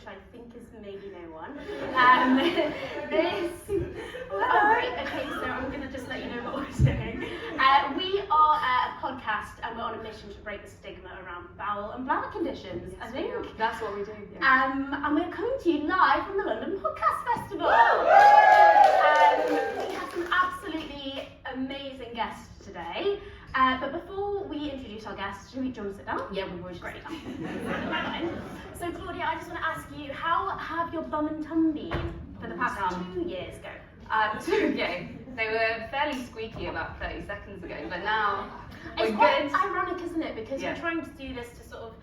which I think is maybe no one. Okay, so I'm going to just let you know what we're doing. We are a podcast and we're on a mission to break the stigma around bowel and bladder conditions, Yes, I think. That's what we do. Yeah. And we're coming to you live from the London Podcast Festival. We have some absolutely amazing guests today. But before we introduce our guests, do you want to sit down? Yeah, we've already sit down. So Claudia, I just want to ask you, how have your bum and tum been for the past 2 years ago? 2 ago. They were fairly squeaky about 30 seconds ago, but now It's we're quite good. ironic, isn't it? Because Yeah. we're trying to do this to sort of,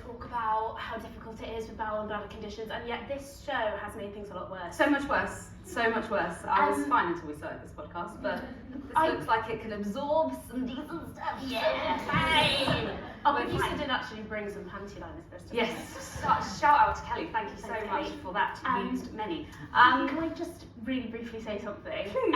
talk about how difficult it is with bowel and bladder conditions, and yet this show has made things a lot worse. So much worse. So much worse. I was fine until we started this podcast, but this looks like it can absorb some decent stuff. Yeah, fine. Oh, but you did actually bring some panty liners for us today. Yes. Shout out to Kelly. Thank you so much for that. Used many. Can I just really briefly say something? Please.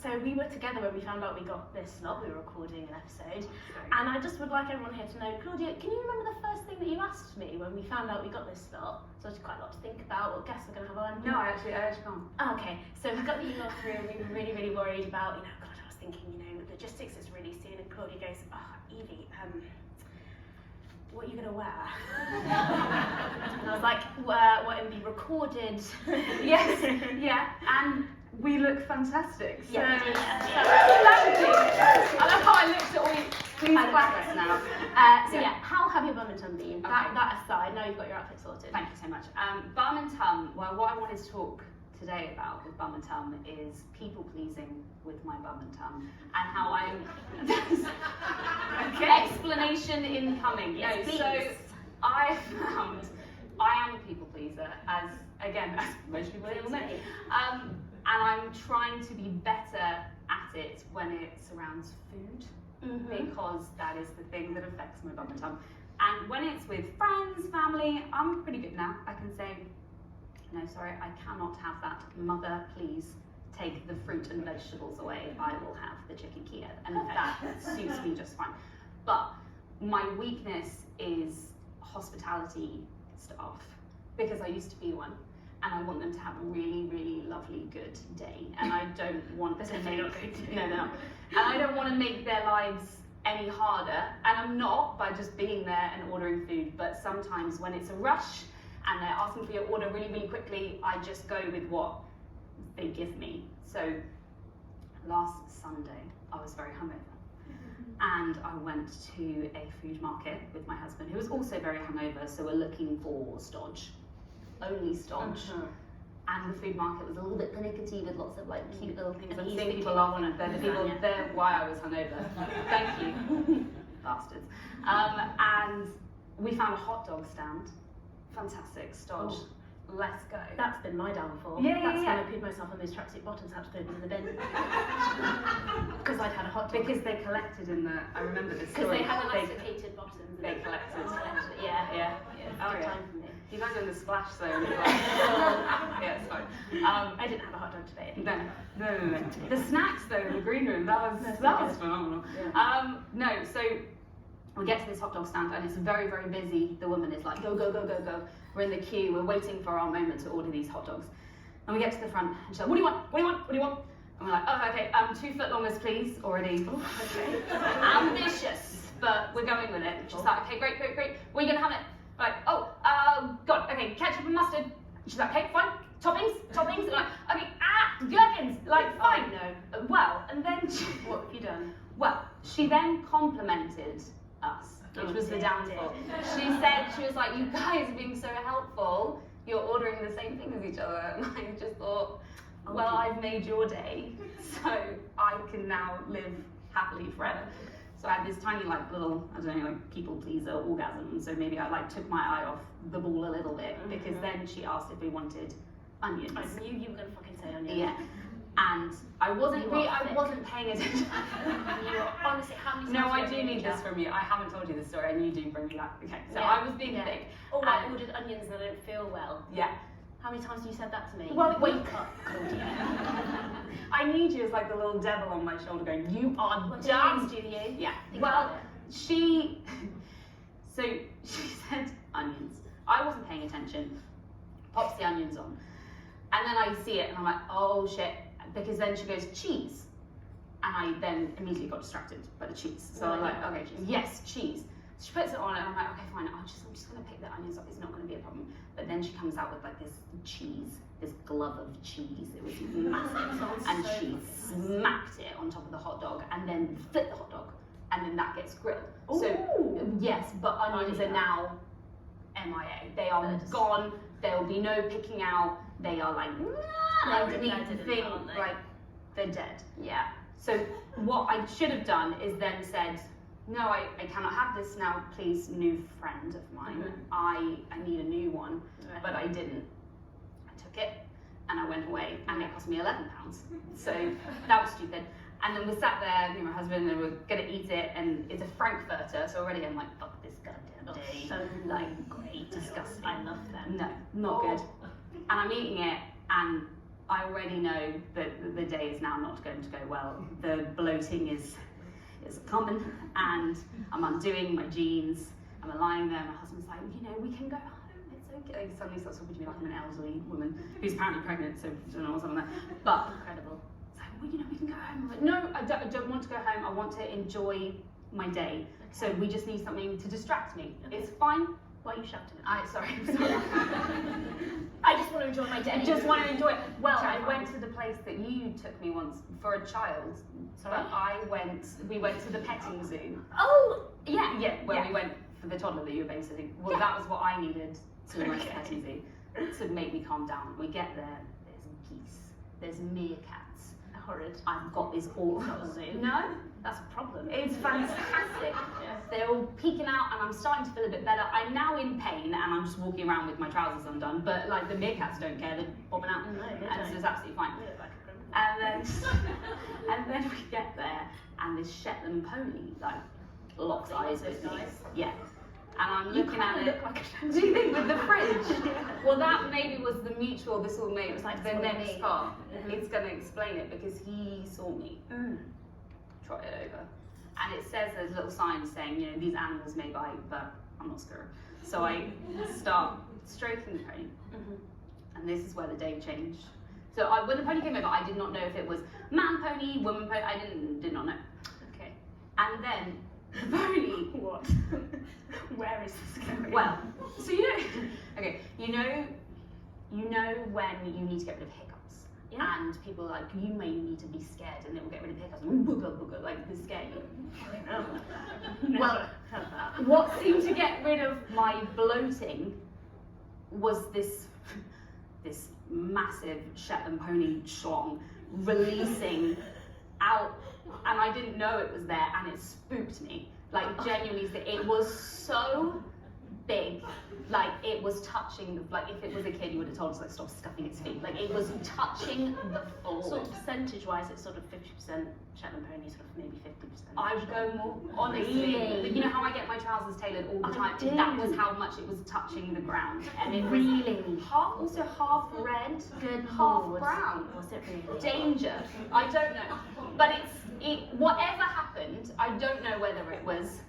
So we were together when we found out we got this slot. We were recording an episode, and I just would like everyone here to know, Claudia, can you remember the first thing that you asked me when we found out we got this slot? So it's quite a lot to think about. What guests we're going to have on? No, I actually can't. Oh, okay, so we got the email through, and we were really, really worried about, God, I was thinking, logistics is really soon, and Claudia goes, Evie, what are you going to wear? And I was like, what, and be recorded? Yes, yeah, and we look fantastic. So Yeah. thank you. I love how I looked at all you. Please clap us now. How have your bum and tum been? Okay. That aside, now you've got your outfit sorted. Thank you so much. Bum and tum, well, what I wanted to talk today about with bum and tum is people pleasing with my bum and tum and how I'm... Okay. Explanation incoming. Yes, no, please. so I found I am a people pleaser, as most people will know. And I'm trying to be better at it when it surrounds food, because that is the thing that affects my bum and tum. And when it's with friends, family, I'm pretty good now. I can say, no, sorry, I cannot have that. Mother, please take the fruit and vegetables away. I will have the chicken Kiev. And that suits me just fine. But my weakness is hospitality staff, because I used to be one. And I want them to have a really, really lovely, good day. And I don't want to make... No. And I don't want to make their lives any harder. And I'm not by just being there and ordering food. But sometimes when it's a rush and they're asking for your order really, really quickly, I just go with what they give me. So last Sunday, I was very hungover. And I went to a food market with my husband, who was also very hungover. So we're looking for stodge. Only stodge. And the food market was a little bit pernickety with lots of cute little things. I'm seeing people laughing at they're why I was hungover. Thank you, bastards. And we found a hot dog stand. Fantastic, stodge. Let's go. That's been my downfall. Yeah. When I peed myself on those tracksuit bottoms, had to throw them in the bin. Because I'd had a hot dog. Because they collected in the, I remember this Because story. they had elasticated bottoms. They collected. Yeah. Oh, Good yeah. time for me. You guys are in the splash zone. Yeah, it's fine. I didn't have a hot dog today. No. The snacks though in the green room, that was phenomenal. Yeah. So we get to this hot dog stand and it's very, very busy. The woman is like, go. We're in the queue, we're waiting for our moment to order these hot dogs. And we get to the front and she's like, what do you want? And we're like, oh, okay, 2 foot longers please, already. Okay. Ambitious, but we're going with it. She's like, okay, great. Where are you gonna have it? Like, God, okay, ketchup and mustard. She's like, okay, fine, toppings. And like, okay, gherkins, like, fine. Oh, no. Well, and then What have you done? Well, she then complimented us, which was the downfall. She said, she was like, you guys are being so helpful. You're ordering the same thing as each other. And I just thought, well, I've made your day, so I can now live happily forever. So I had this tiny little, people pleaser orgasm. So maybe I took my eye off the ball a little bit, because then she asked if we wanted onions. I knew you were going to fucking say onions. Yeah. And I wasn't paying attention. Honestly, how many times? No, I do need this from you. I haven't told you this story, and you do bring me that. Okay, so Yeah. I was being thick. Oh, I ordered onions and I don't feel well. Yeah. How many times have you said that to me? Well, wake up, Claudia. I need you as the little devil on my shoulder going, you are What dumb. do you? Yeah. Think Well, about it. she said onions. I wasn't paying attention. pops the onions on. And then I see it and I'm like, oh shit, because then she goes, cheese. And I then immediately got distracted by the cheese. So I'm like, okay, yes, cheese. She puts it on and I'm like, okay, fine, I'm just gonna pick the onions up, it's not gonna be a problem. But then she comes out with like this cheese, this glove of cheese. It was massive. And she smacked it on top of the hot dog and then flipped the hot dog. And then that gets grilled. Ooh. So yes, but onions are now MIA. They are gone. There will be no picking out. They are like, I didn't think like they're dead. Yeah. So what I should have done is then said, no, I cannot have this now, please, new friend of mine. I need a new one, but I didn't. I took it and I went away and it cost me £11. So that was stupid. And then we sat there, me and my husband, and we were gonna eat it, and it's a Frankfurter, so already I'm like, fuck this goddamn day. So like, great, disgusting. I love them. No, not good. And I'm eating it, and I already know that the day is now not going to go well. The bloating is common, and I'm undoing my jeans. I'm lying there, my husband's like, you know, we can go home, it's okay. He suddenly starts talking to me like I'm an elderly woman who's apparently pregnant, so I don't know what's on there. But incredible. Well, you know, we can go home. I'm like, no, I don't want to go home. I want to enjoy my day. So we just need something to distract me. It's fine. Why are you shouting at me? Sorry. I just want to enjoy my day. I just want to enjoy it. Well, I went to the place that you took me once for a child. Sorry? But we went to the petting zoo. Oh, yeah. Yeah, where we went for the toddler that you were babysitting. Well, that was what I needed to go to the petting zoo to make me calm down. We get there, there's geese, there's meerkats. Horrid. I've got this awful zoo. No, that's a problem. it's fantastic. They're all peeking out and I'm starting to feel a bit better. I'm now in pain and I'm just walking around with my trousers undone, but like the meerkats don't care, they're bobbing out. No, and so it's absolutely fine. You look like a criminal. And then we get there and this Shetland pony like locks eyes with me. Yeah. And I'm looking at it. Look like a Do you think with the fridge? Well, that maybe was the mutual. This will make like the next part. It's going to explain it because he saw me trot it over, and it says there's little signs saying, you know, these animals may bite, but I'm not scared. So I start stroking the pony, and this is where the day changed. So when the pony came over, I did not know if it was man pony, woman pony. I did not know. Okay. And then the pony. What? Where is this going? Well, so you know, okay, you know when you need to get rid of hiccups, and people are like, you may need to be scared, and it will get rid of hiccups, booger, booger, like they scare you. Well, what seemed to get rid of my bloating was this massive Shetland pony schlong releasing out, and I didn't know it was there, and it spooked me. Like genuinely, it was so big, like it was touching. Like if it was a kid, you would have told us like stop scuffing its feet. Like it was touching the floor. Sort of percentage-wise, it's sort of 50% Shetland pony, sort of maybe 50%. I would go more honestly. Really? You know how I get my trousers tailored all the time? That was how much it was touching the ground, and it was really half red, good, half Lord. brown. Was it really? Danger. I don't know, but whatever happened, I don't know whether it was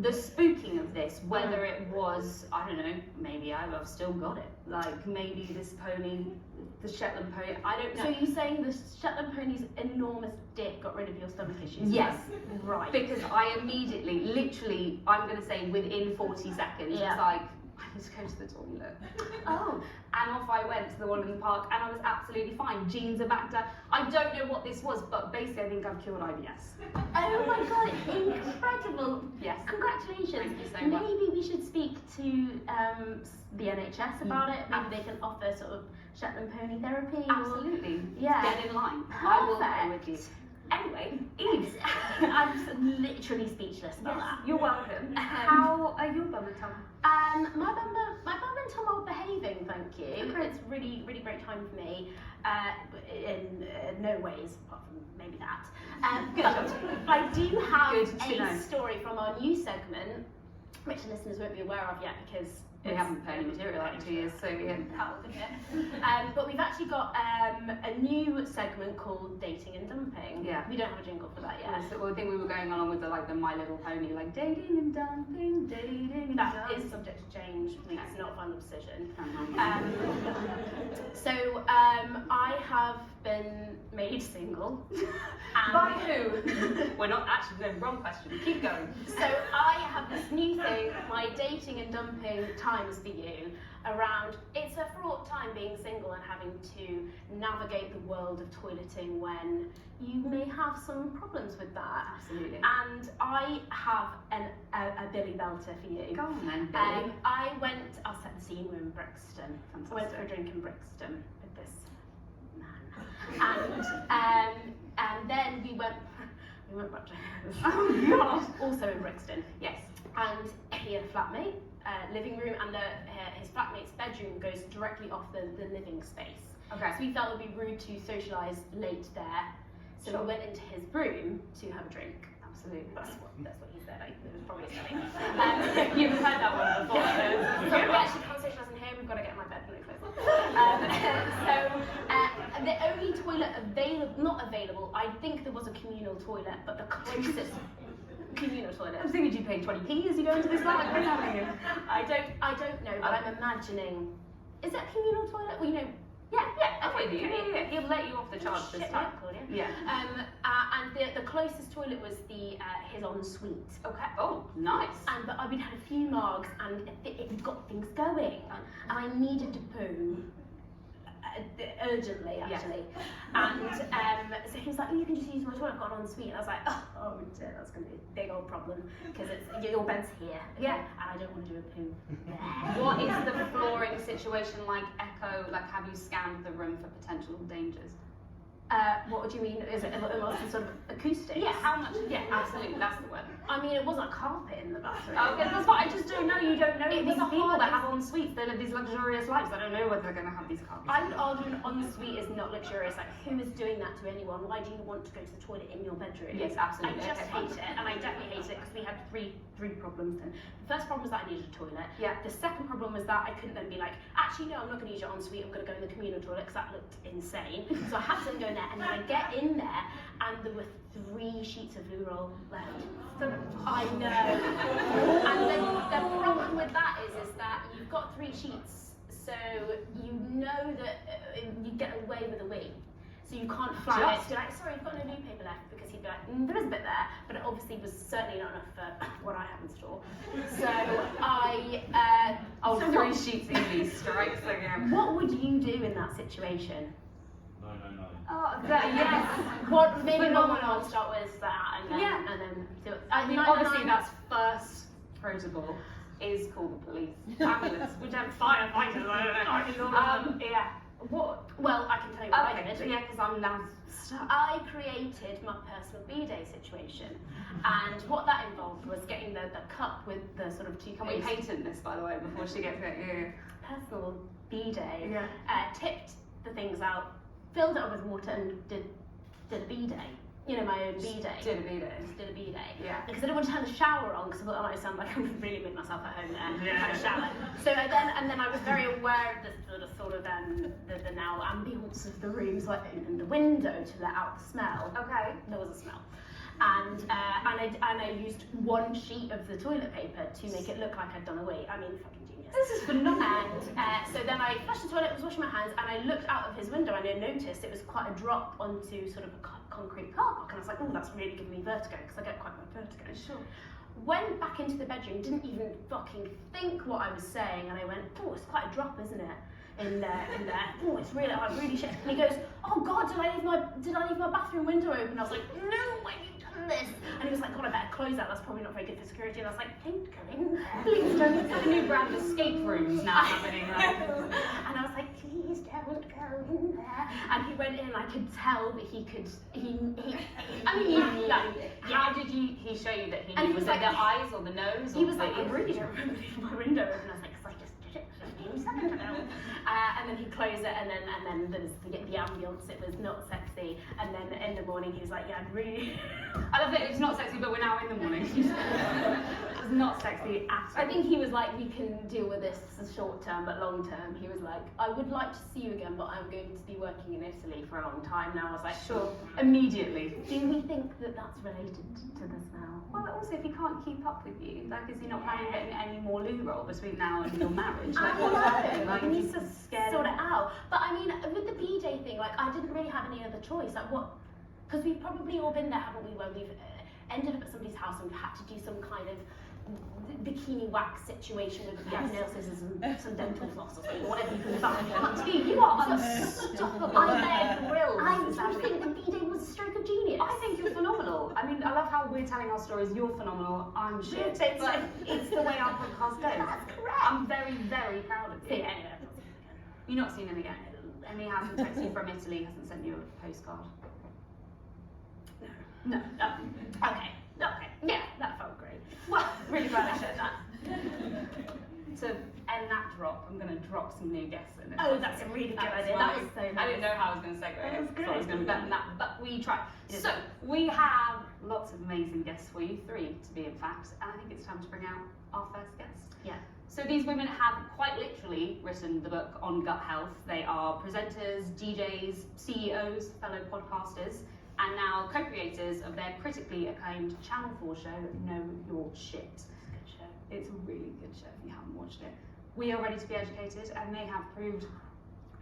the spooking of this, whether it was, I don't know, maybe I've still got it. Like maybe this pony, the Shetland pony, I don't know. So you're saying the Shetland pony's enormous dick got rid of your stomach issues? Yes. Right. Because I immediately, literally, I'm going to say within 40 seconds, was like, I need to go to the toilet. Oh. And off I went to the one in the park, and I was absolutely fine. Jeans are back down. I don't know what this was, but basically I think I've cured IBS. Oh my god, incredible. Yes. Congratulations. Thank you so much. Maybe we should speak to the NHS about it. Maybe they can offer sort of Shetland pony therapy. Absolutely. Yeah. Get in line. I will go with you. Perfect. Anyway, Eve. I'm just literally speechless about that. You're welcome. How are your bum and tum? My bum and tum are behaving, thank you. Okay. It's really, really great time for me. In no ways, apart from maybe that. But I do have a story from our new segment, which the listeners won't be aware of yet because we haven't put any material out in 2 years, so yeah. But we've actually got a new segment called Dating and Dumping. Yeah. We don't have a jingle for that yet. So, well, I think we were going along with the My Little Pony, like dating and dumping, dating and That dumping. is subject to change. It's not a final decision. So I have been made single. By who? We're not actually, no, wrong question. Keep going. So I have this new thing, my dating and dumping times for you, around, it's a fraught time being single and having to navigate the world of toileting when you may have some problems with that. Absolutely. And I have a Billy Belter for you. Go on then, Billy. I'll set the scene, we're in Brixton. Fantastic. I went for a drink in Brixton with this man. And then we went back to his. Oh God. Also in Brixton. Yes. And he had a flatmate, living room, and his flatmate's bedroom goes directly off the living space. Okay. So we felt it would be rude to socialise late there. So Sure. we went into his room to have a drink. Absolutely. That's what he said. It was probably silly. You've heard that one before. So we actually can't socialise in here. We've got to get in my bed really close. So the only toilet not available. I think there was a communal toilet, but the closest communal toilet. I'm thinking, do you pay 20p as you go into this flat? What's happening? I don't know, but I'm imagining. Is it a communal toilet? Well, yeah. I'm with you. Yeah. He'll let you off the charge this time. Claudia. Yeah. And the closest toilet was his ensuite. Okay. Oh, nice. But we'd had a few margs and it got things going, and I needed to poo urgently, actually. Yes. And so he was like, "Oh, you can just use my toilet. I've got an ensuite." And I was like, "Oh dear, that's going to be a big old problem because your bed's here." Yeah. And I don't want to do a poo there. What is the flooring situation like? Echo, like, have you scanned the room for potential dangers? What would you mean? Is it sort of acoustics? Yeah, how much? Yeah, absolutely, that's the word. I mean, it wasn't a carpet in the bathroom. Okay, that's what I just don't know. You don't know It these was a people hard- that have en suites. They live these luxurious lives. I don't know whether they're going to have these carpets. I would argue an ensuite is not luxurious. Like, who is doing that to anyone? Why do you want to go to the toilet in your bedroom? Yes, absolutely. I just Okay, hate it, and I definitely hate it because we had three problems then. The first problem was that I needed a toilet. Yeah. The second problem was that I couldn't then be like, actually no, I'm not going to use your ensuite. I'm going to go in the communal toilet because that looked insane. So I had to then go in there, and then I get in there, and there were 3 sheets of loo roll left. I know. And then the problem with that is that you've got 3 sheets, so you know that you get away with a wee. So you can't flag it. Be like, sorry, I've got no loo paper left, because he'd be like, there is a bit there, but it obviously was certainly not enough for what I have in store. So I, 3 sheets easy strikes again. what would you do in that situation? No. Oh, yes. What maybe But not no one one I'll start with that, and then Yeah. and then do it. I mean, obviously that's first protocol is call the police, ambulance, which I'm firefighters. I don't know. Yeah. What? Well, I can tell you what I Okay. did. Yeah, because I'm now stuck. I created my personal B-day situation, and what that involved was getting the cup with the sort of Can we toothpaste. patent this, by the way, before she gets it? Yeah. Personal B-day. Yeah. Tipped the things out, filled it up with water, and did a B-day. You know, my own B-day. Did a B-day. Just did a B-day. Yeah. Because I didn't want to turn the shower on, because I thought I might sound like I would really make myself at home there. Yeah. Had a shower. So then I was very aware of the sort of the now ambience of the room, so I opened the window to let out the smell. Okay. There was a smell. And I used 1 sheet of the toilet paper to make it look like I'd done a wee. I mean, fucking genius. This is phenomenal. And so then I flushed the toilet, was washing my hands, and I looked out of his window and I noticed it was quite a drop onto sort of a concrete car park, and I was like, oh, that's really giving me vertigo, because I get quite my vertigo. Sure. Went back into the bedroom, didn't even fucking think what I was saying, and I went, oh, it's quite a drop, isn't it? In there. Oh, it's really, I really shit. And he goes, oh God, did I leave my bathroom window open? I was like, no, why have you done this? And he was like, God, I better close that. That's probably not very good for security. And I was like, don't go in there. Please don't. It's a new brand of escape rooms now happening. And I was like, please don't go in there. And he went in, and I could tell that he could. How did he show you that he And knew? he Was was it like- the eyes or the nose? He or was the like, I ears? really don't remember leaving my window open. I was like, because I just did it 15 seconds ago. And then he'd close it, and then there's the ambience. It was not sexy. And then in the morning, he was like, yeah, I'd really. I love that it's not sexy, but we're now in the morning. It's not sexy at all. I think he was like, we can deal with this short term, but long term, he was like, I would like to see you again, but I'm going to be working in Italy for a long time now. I was like, Sure, immediately. do we think that that's related to the smell? Well, also, if he can't keep up with you, like, is he not planning on getting any more loo roll between now and your marriage? Like, I what's don't happening? know. Like, He he's needs to just scared. sort it out. But I mean, like, I didn't really have any other choice. Like, what? Because we've probably all been there, haven't we, where we've ended up at somebody's house and we've had to do some kind of bikini wax situation with nail scissors and some dental floss or something, or whatever you can find. You are unstoppable. I'm there thrilled. I think the B-Day was a stroke of genius. I think you're phenomenal. I mean, I love how we're telling our stories. You're phenomenal. I'm shit. But it's the way our podcast goes. That's correct. I'm very, very proud of you. Yeah, anyway, You've not seen him again. Emmy hasn't texted you from Italy, hasn't sent you a postcard. No. Okay. Yeah, that felt great. Well, really glad I said that. To end that drop, I'm going to drop some new guests in. Oh, that's a really good idea. That was so nice. I didn't know how I was going to segue That it. was So I was good. going to bet that, but we tried. Yes. So we have lots of amazing guests for you, 3 to be in fact, and I think it's time to bring out our first guest. Yeah. So these women have quite literally written the book on gut health. They are presenters, DJs, CEOs, fellow podcasters, and now co-creators of their critically acclaimed Channel 4 show, Know Your Shit. Good show. It's a really good show if you haven't watched it. We are ready to be educated, and they have proved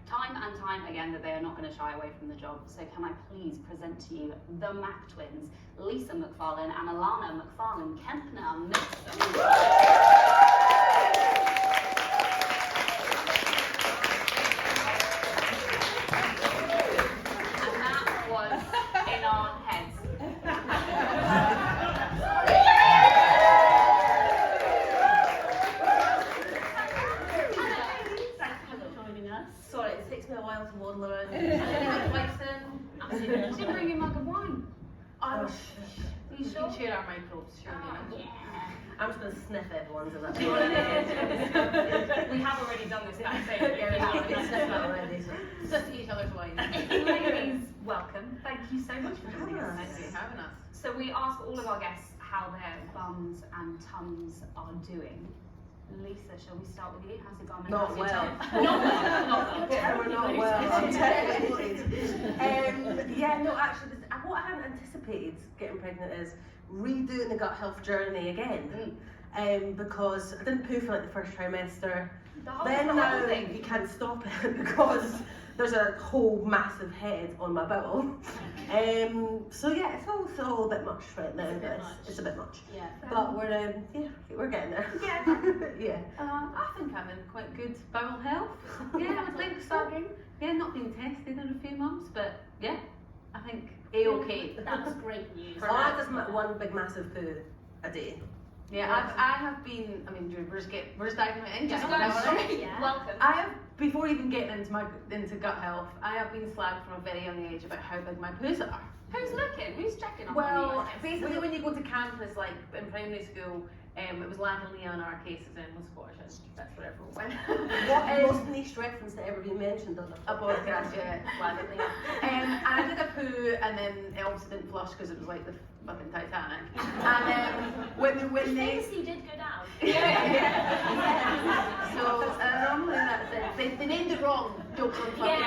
time and time again that they are not going to shy away from the job. So can I please present to you the Mac twins, Lisa McFarlane and Alana McFarlane Kempner. And that was in our heads. Sorry, it takes me a while to waddle around. Absolutely. She didn't bring you a mug of wine. I'm You sure? share our microbes, surely. Yeah. I'm just going to sniff everyone's of that. We have already done this backstage. Yeah, we have. It's sniffed already. Just each other's wine. Ladies, welcome. Thank you so much for joining us. Thank you for having us. So we ask all of our guests how their bums and tums are doing. Lisa, shall we start with you? How's your bum and Not how's your well. tum? Not well. Not well. Yeah, we're not well. I'm terrible. Yeah, no, actually, what I hadn't anticipated getting pregnant is redoing the gut health journey again. Because I didn't poo for like the first trimester. Then now you can't stop it because there's a whole massive head on my bowel. So yeah, it's all a bit much right now. It's a bit much. Yeah. But we're getting there. Yeah. I think I'm in quite good bowel health. Yeah, I think so. Yeah, not been tested in a few months, but yeah, I think A-okay. That was great news. So I just one big massive poo a day. Yeah, I have been. I mean, we're just diving right in. Just guys. go Is that all right? straight. Yeah. Welcome. I have, before even getting into gut health, I have been slagged from a very young age about how big my poos are. Who's looking? Who's checking up on Well, you? basically when you go to campus, like in primary school, it was Land and Leah in our cases and it was Scottish, and that's where everyone went. What the most niche reference that ever been mentioned on A podcast, yeah, Land and Leah. And I did a poo and then it also didn't flush because it was like the fucking Titanic. And when they... Famously did go down. So normally that's it. They named it wrong. Jokes on fucking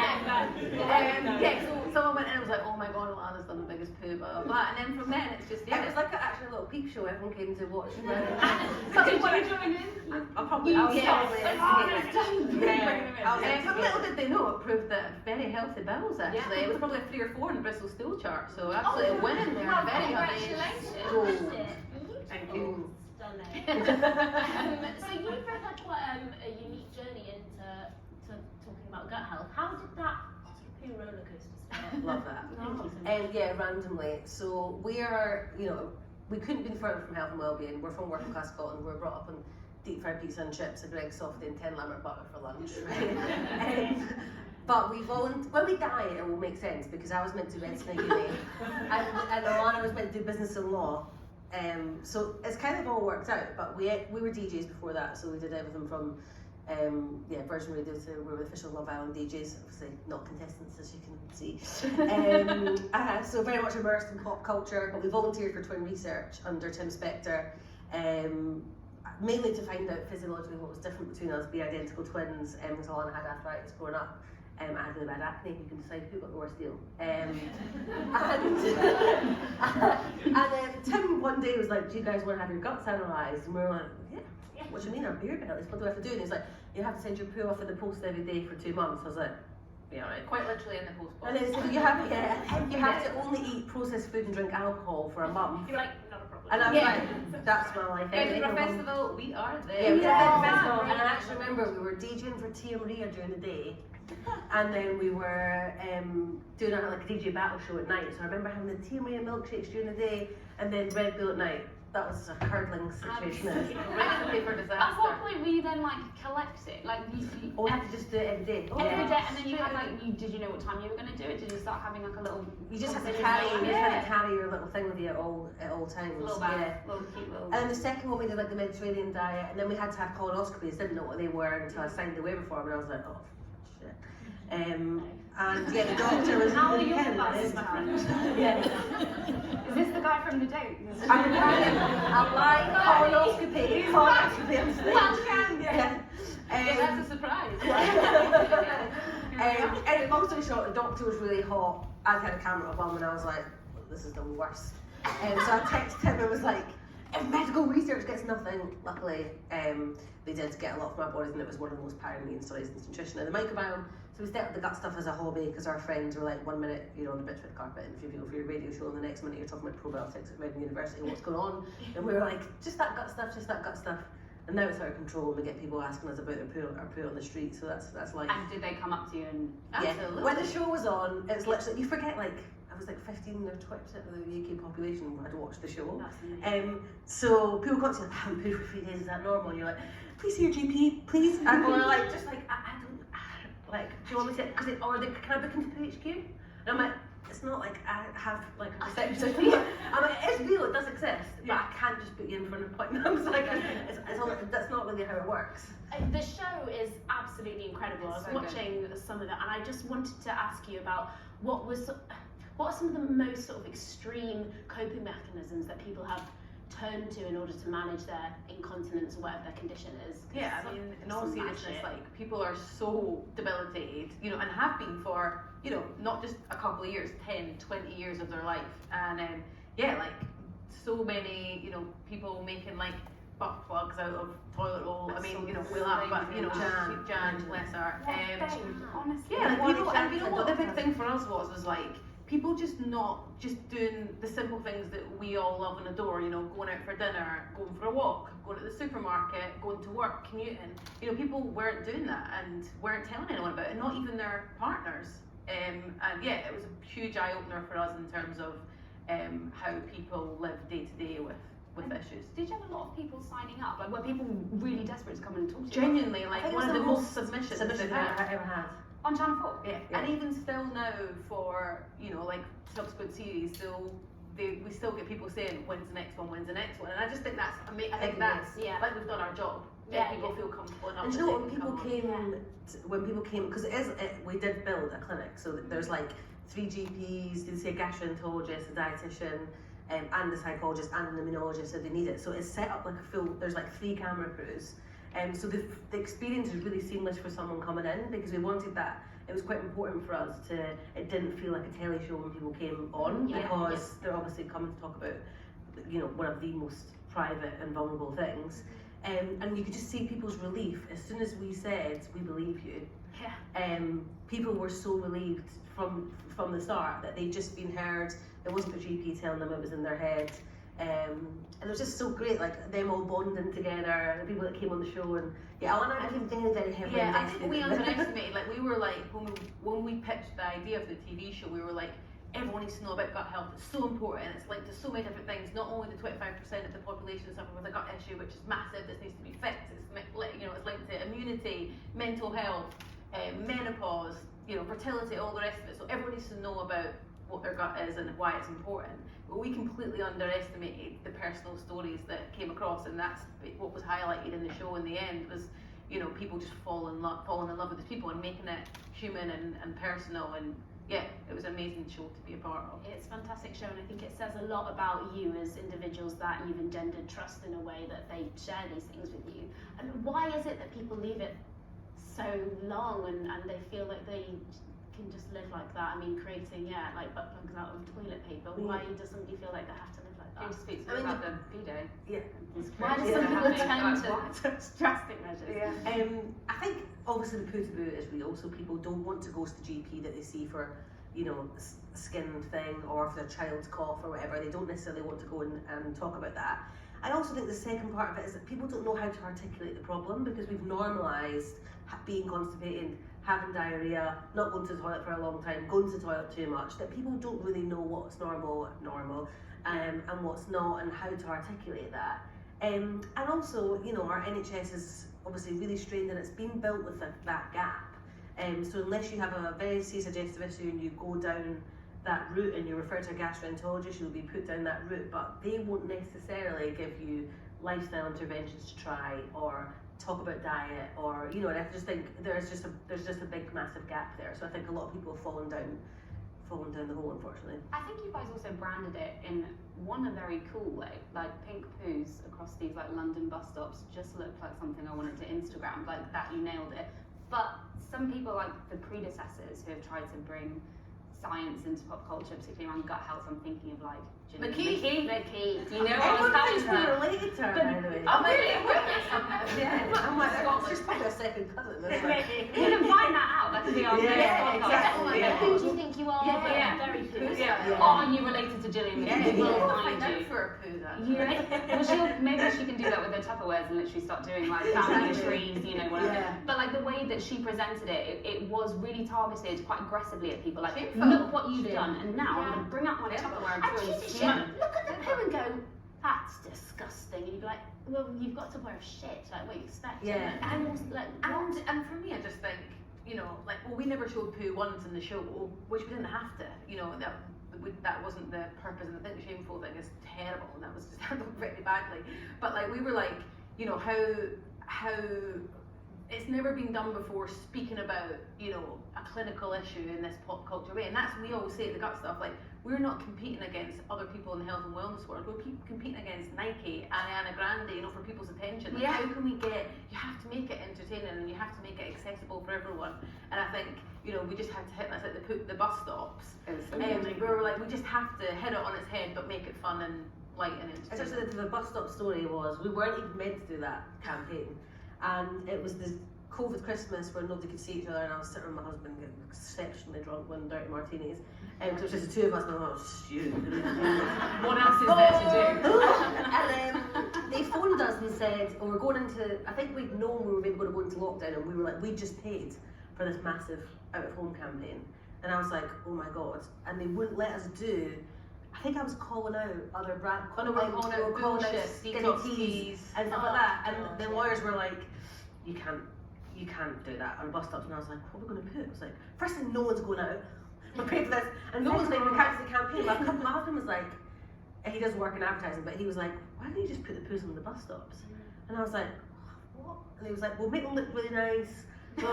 so someone went in and was like, oh my god, Alana's done the biggest poo, blah blah blah. And then from then it's just It was like actually a little peep show. Everyone came to watch. Did you join in? I'll probably. But little did they know, it proved that very healthy bowels actually. It was probably a 3 or 4 in the Bristol stool chart, so absolutely winning there. Well, Very young age. congratulations. Thank you. Stunning. So you've both had quite a unique journey into talking about gut health. How did that poo roller coaster start? Love that. Thank you so much. And yeah, randomly. So we are, we couldn't be further from health and well-being. We're from working class Scotland. We're brought up on deep fried pizza and chips, a Greg's softy and 10 lamb butter for lunch. Right? But when we die, it will make sense because I was meant to medicine at uni, and Alana was meant to do business and law. So it's kind of all worked out. But we were DJs before that, so we did everything from Virgin Radio to we were the official Love Island DJs, obviously not contestants as you can see. So very much immersed in pop culture, but we volunteered for twin research under Tim Spector, mainly to find out physiologically what was different between us, being identical twins, because Alana had arthritis growing up. I had really bad acne, you can decide who got the worst deal. And Tim one day was like, do you guys want to have your guts analysed? And we were like, yeah, what do you mean, our beer bellies? What do I have to do? And he's like, you have to send your poo off in the post every day for 2 months. I was like, Yeah, right. Quite literally in the post box. And it's, you have to only eat processed food and drink alcohol for a month. You're like, not a problem. And I was like, that's my life. Edinburgh Festival, we are there. Yeah, we did Yeah. the festival, and I actually remember we were DJing for Tia Maria during the day, and then we were doing a DJ battle show at night. So I remember having the Tia Maria milkshakes during the day, and then Red Bull at night. That was a curdling situation. Recipe for disaster. At what point were you then like collect it? Like you Oh, we had to just do it every day. every day, and then you had like did you know what time you were going to do it? Did you start having like a little? You just have to conversation? carry your little thing with you at all times. Little Yeah. bag, little cute little. And then the second one we did like the Mediterranean diet, and then we had to have colonoscopies. Didn't know what they were until I signed the waiver form, and I was like, oh shit. And yeah, the doctor was. How are your Yeah. glasses, my friend? Yeah. Is this the guy from the date? I'm having a live colonoscopy. Colonoscopy. Yeah. Yeah, that's a surprise. And long story short, the doctor was really hot. I had a camera of him, and I was like, this is the worst. So I texted him and was like, if medical research gets nothing, luckily they did get a lot from our bodies, and it was one of the most pioneering studies in nutrition and the microbiome. So we started the gut stuff as a hobby because our friends were like, 1 minute you're on the Bitchfit carpet interviewing people for your radio show, and the next minute you're talking about probiotics at Reading University, what's going on? And we were like, just that gut stuff. And now it's out of control, and we get people asking us about their poo on the street, so that's like... And did they come up to you and? Yeah, Absolutely. when the show was on, it's literally, you forget like, I was like 15 or 20% of the UK population had watched the show. That's amazing. So people got to like, I haven't pooed for 3 days, is that normal? And you're like, please see your GP, please. And we're like, just like, I don't, like, do you want me to, can I book into PHQ? And I'm like, it's not like I have like a reception. I'm like, it's real, it does exist, but I can't just put you in for an appointment. I was like, that's not really how it works. The show is absolutely incredible. I was So watching some of it, and I just wanted to ask you about what are some of the most sort of extreme coping mechanisms that people have turned to in order to manage their incontinence or whatever their condition is? Yeah, I mean, in all Some seriousness, magic. like, people are so debilitated, you know, and have been for, you know, not just a couple of years, 10, 20 years of their life. And yeah, like, so many, you know, people making like butt plugs out of toilet roll. I mean, you know, we'll have, but, you know, Jan, bless her. Honestly. Yeah, like, One people, and you know what the big example. thing for us was like, people just not just doing the simple things that we all love and adore, you know, going out for dinner, going for a walk, going to the supermarket, going to work, commuting. You know, people weren't doing that and weren't telling anyone about it, not even their partners. And yeah, it was a huge eye opener for us in terms of how people live day to day with issues. Did you have a lot of people signing up? Like, were people really desperate to come and talk to you? Genuinely, I like think it one was of the most submissions submissions they've I've had. ever had. On Channel 4? Yeah. Yeah. And even still now for, you know, like subsequent series, we still get people saying, when's the next one, and I just think that's amazing. I think that's Yeah. like we've done our job. Yeah, People yeah. feel comfortable enough. And that you know they what, can come on. when people came, because we did build a clinic, so there's like 3 GPs, you'd say a gastroenterologist, a dietitian, and a psychologist and an immunologist if they need it. So it's set up like a full, there's like 3 camera crews. So the experience is really seamless for someone coming in, because we wanted that. It was quite important for us it didn't feel like a telly show when people came on, Yeah, because they're obviously coming to talk about, you know, one of the most private and vulnerable things. And you could just see people's relief as soon as we said, we believe you. Yeah. People were so relieved from the start that they'd just been heard. There wasn't a GP telling them it was in their head. And it was just so great, like them all bonding together, the people that came on the show, and yeah, Alan and I became very, very heavily Yeah, I invested think we in it. underestimated. Like we were like when we pitched the idea of the TV show, we were like, everyone needs to know about gut health. It's so important. It's linked to so many different things. Not only the 25% of the population suffering with a gut issue, which is massive. This needs to be fixed. It's you know, it's linked to immunity, mental health, menopause, you know, fertility, all the rest of it. So everyone needs to know about what their gut is and why it's important. But we completely underestimated the personal stories that came across, and that's what was highlighted in the show in the end was, you know, people just falling in love with the people and making it human and personal, and yeah, it was an amazing show to be a part of. It's a fantastic show, and I think it says a lot about you as individuals that you've engendered trust in a way that they share these things with you. And why is it that people leave it so long and they feel like they can just live like that. I mean, creating like butt plugs out of toilet paper. Why does somebody feel like they have to live like Can you that? speak to me about the bidet? Yeah. Why do some people turn to such drastic measures? Yeah. I think obviously the poo taboo is real, so people don't want to go to the GP that they see for, you know, a skin thing or for their child's cough or whatever. They don't necessarily want to go and talk about that. I also think the second part of it is that people don't know how to articulate the problem because we've normalised being constipated, having diarrhea, not going to the toilet for a long time, going to the toilet too much, that people don't really know what's normal, and what's not, and how to articulate that. And also, you know, our NHS is obviously really strained and it's been built with that gap. So unless you have a very serious digestive issue and you go down that route and you refer to a gastroenterologist, you'll be put down that route, but they won't necessarily give you lifestyle interventions to try or talk about diet, or, you know, and I just think there's just a big massive gap there. So I think a lot of people have fallen down the hole, unfortunately. I think you guys also branded it in a very cool way. Like pink poos across these like London bus stops just looked like something I wanted to Instagram. Like that, you nailed it. But some people, like the predecessors who have tried to bring science into pop culture, particularly around gut health, I'm thinking of like McKee. You know what I was coming Everyone from. related to her, by the way. Oh really? Yeah, I'm like, it's just like a second cousin. It's like, We can find that out. That could be our next podcast. exactly. Like, who do you think you are? Yeah. Very cool. Yeah. Are you related to Gillian? Yeah. We'll I'll find find you. out for a poo then. Yeah. Well, maybe she can do that with her Tupperwares and literally start doing like family Exactly. trees, you know, whatever. Yeah. But like the way that she presented it was really targeted quite aggressively at people. Like, Shameful. look what you've Shame. done, and now I'm Yeah. gonna bring out my Yeah. Tupperware and And throw she'd and she'd smack. look at the poo and go, that's disgusting. And you'd be like, well, you've got to wear a shit. Like, what do you expect? Yeah. And also, like, what? And for me, I just think, you know, like, well, we never showed poo once in the show, which we didn't have to. You know, that wasn't the purpose. And I think the shameful thing is terrible, and that was just handled very badly. But like, we were like, you know, how it's never been done before, speaking about, you know, a clinical issue in this pop culture way. And that's, we always say the gut stuff, like, we're not competing against other people in the health and wellness world. We're competing against Nike and Ariana Grande, you know, for people's attention. Like, Yeah. how can we you have to make it entertaining, and you have to make it accessible for everyone. And I think, you know, we just had to hit this at the bus stops. We were like, we just have to hit it on its head, but make it fun and light and entertaining. Essentially, the bus stop story was we weren't even meant to do that campaign, and it was this COVID Christmas where nobody could see each other, and I was sitting with my husband getting exceptionally drunk, with dirty martinis, and it was just the two of us, and I was like, shoot. What else is there to do? And they phoned us and said, oh, we're going into, I think we'd known we were maybe going to go into lockdown, and we were like, we just paid for this massive out-of-home campaign, and I was like, oh my god, and they wouldn't let us do. I think I was calling out other brands, We were calling out bullshit, skinny detox teas teas. and stuff like that, and the lawyers were like, you can't do that on bus stops, and I was like, what are we going to put? I was like, first thing, no one's going out, we're paying for this, and no one's like, we cancelled the campaign. But my husband was like, he does work in advertising, but he was like, why don't you just put the poos on the bus stops? And I was like, what? And he was like, we'll make them look really nice. Make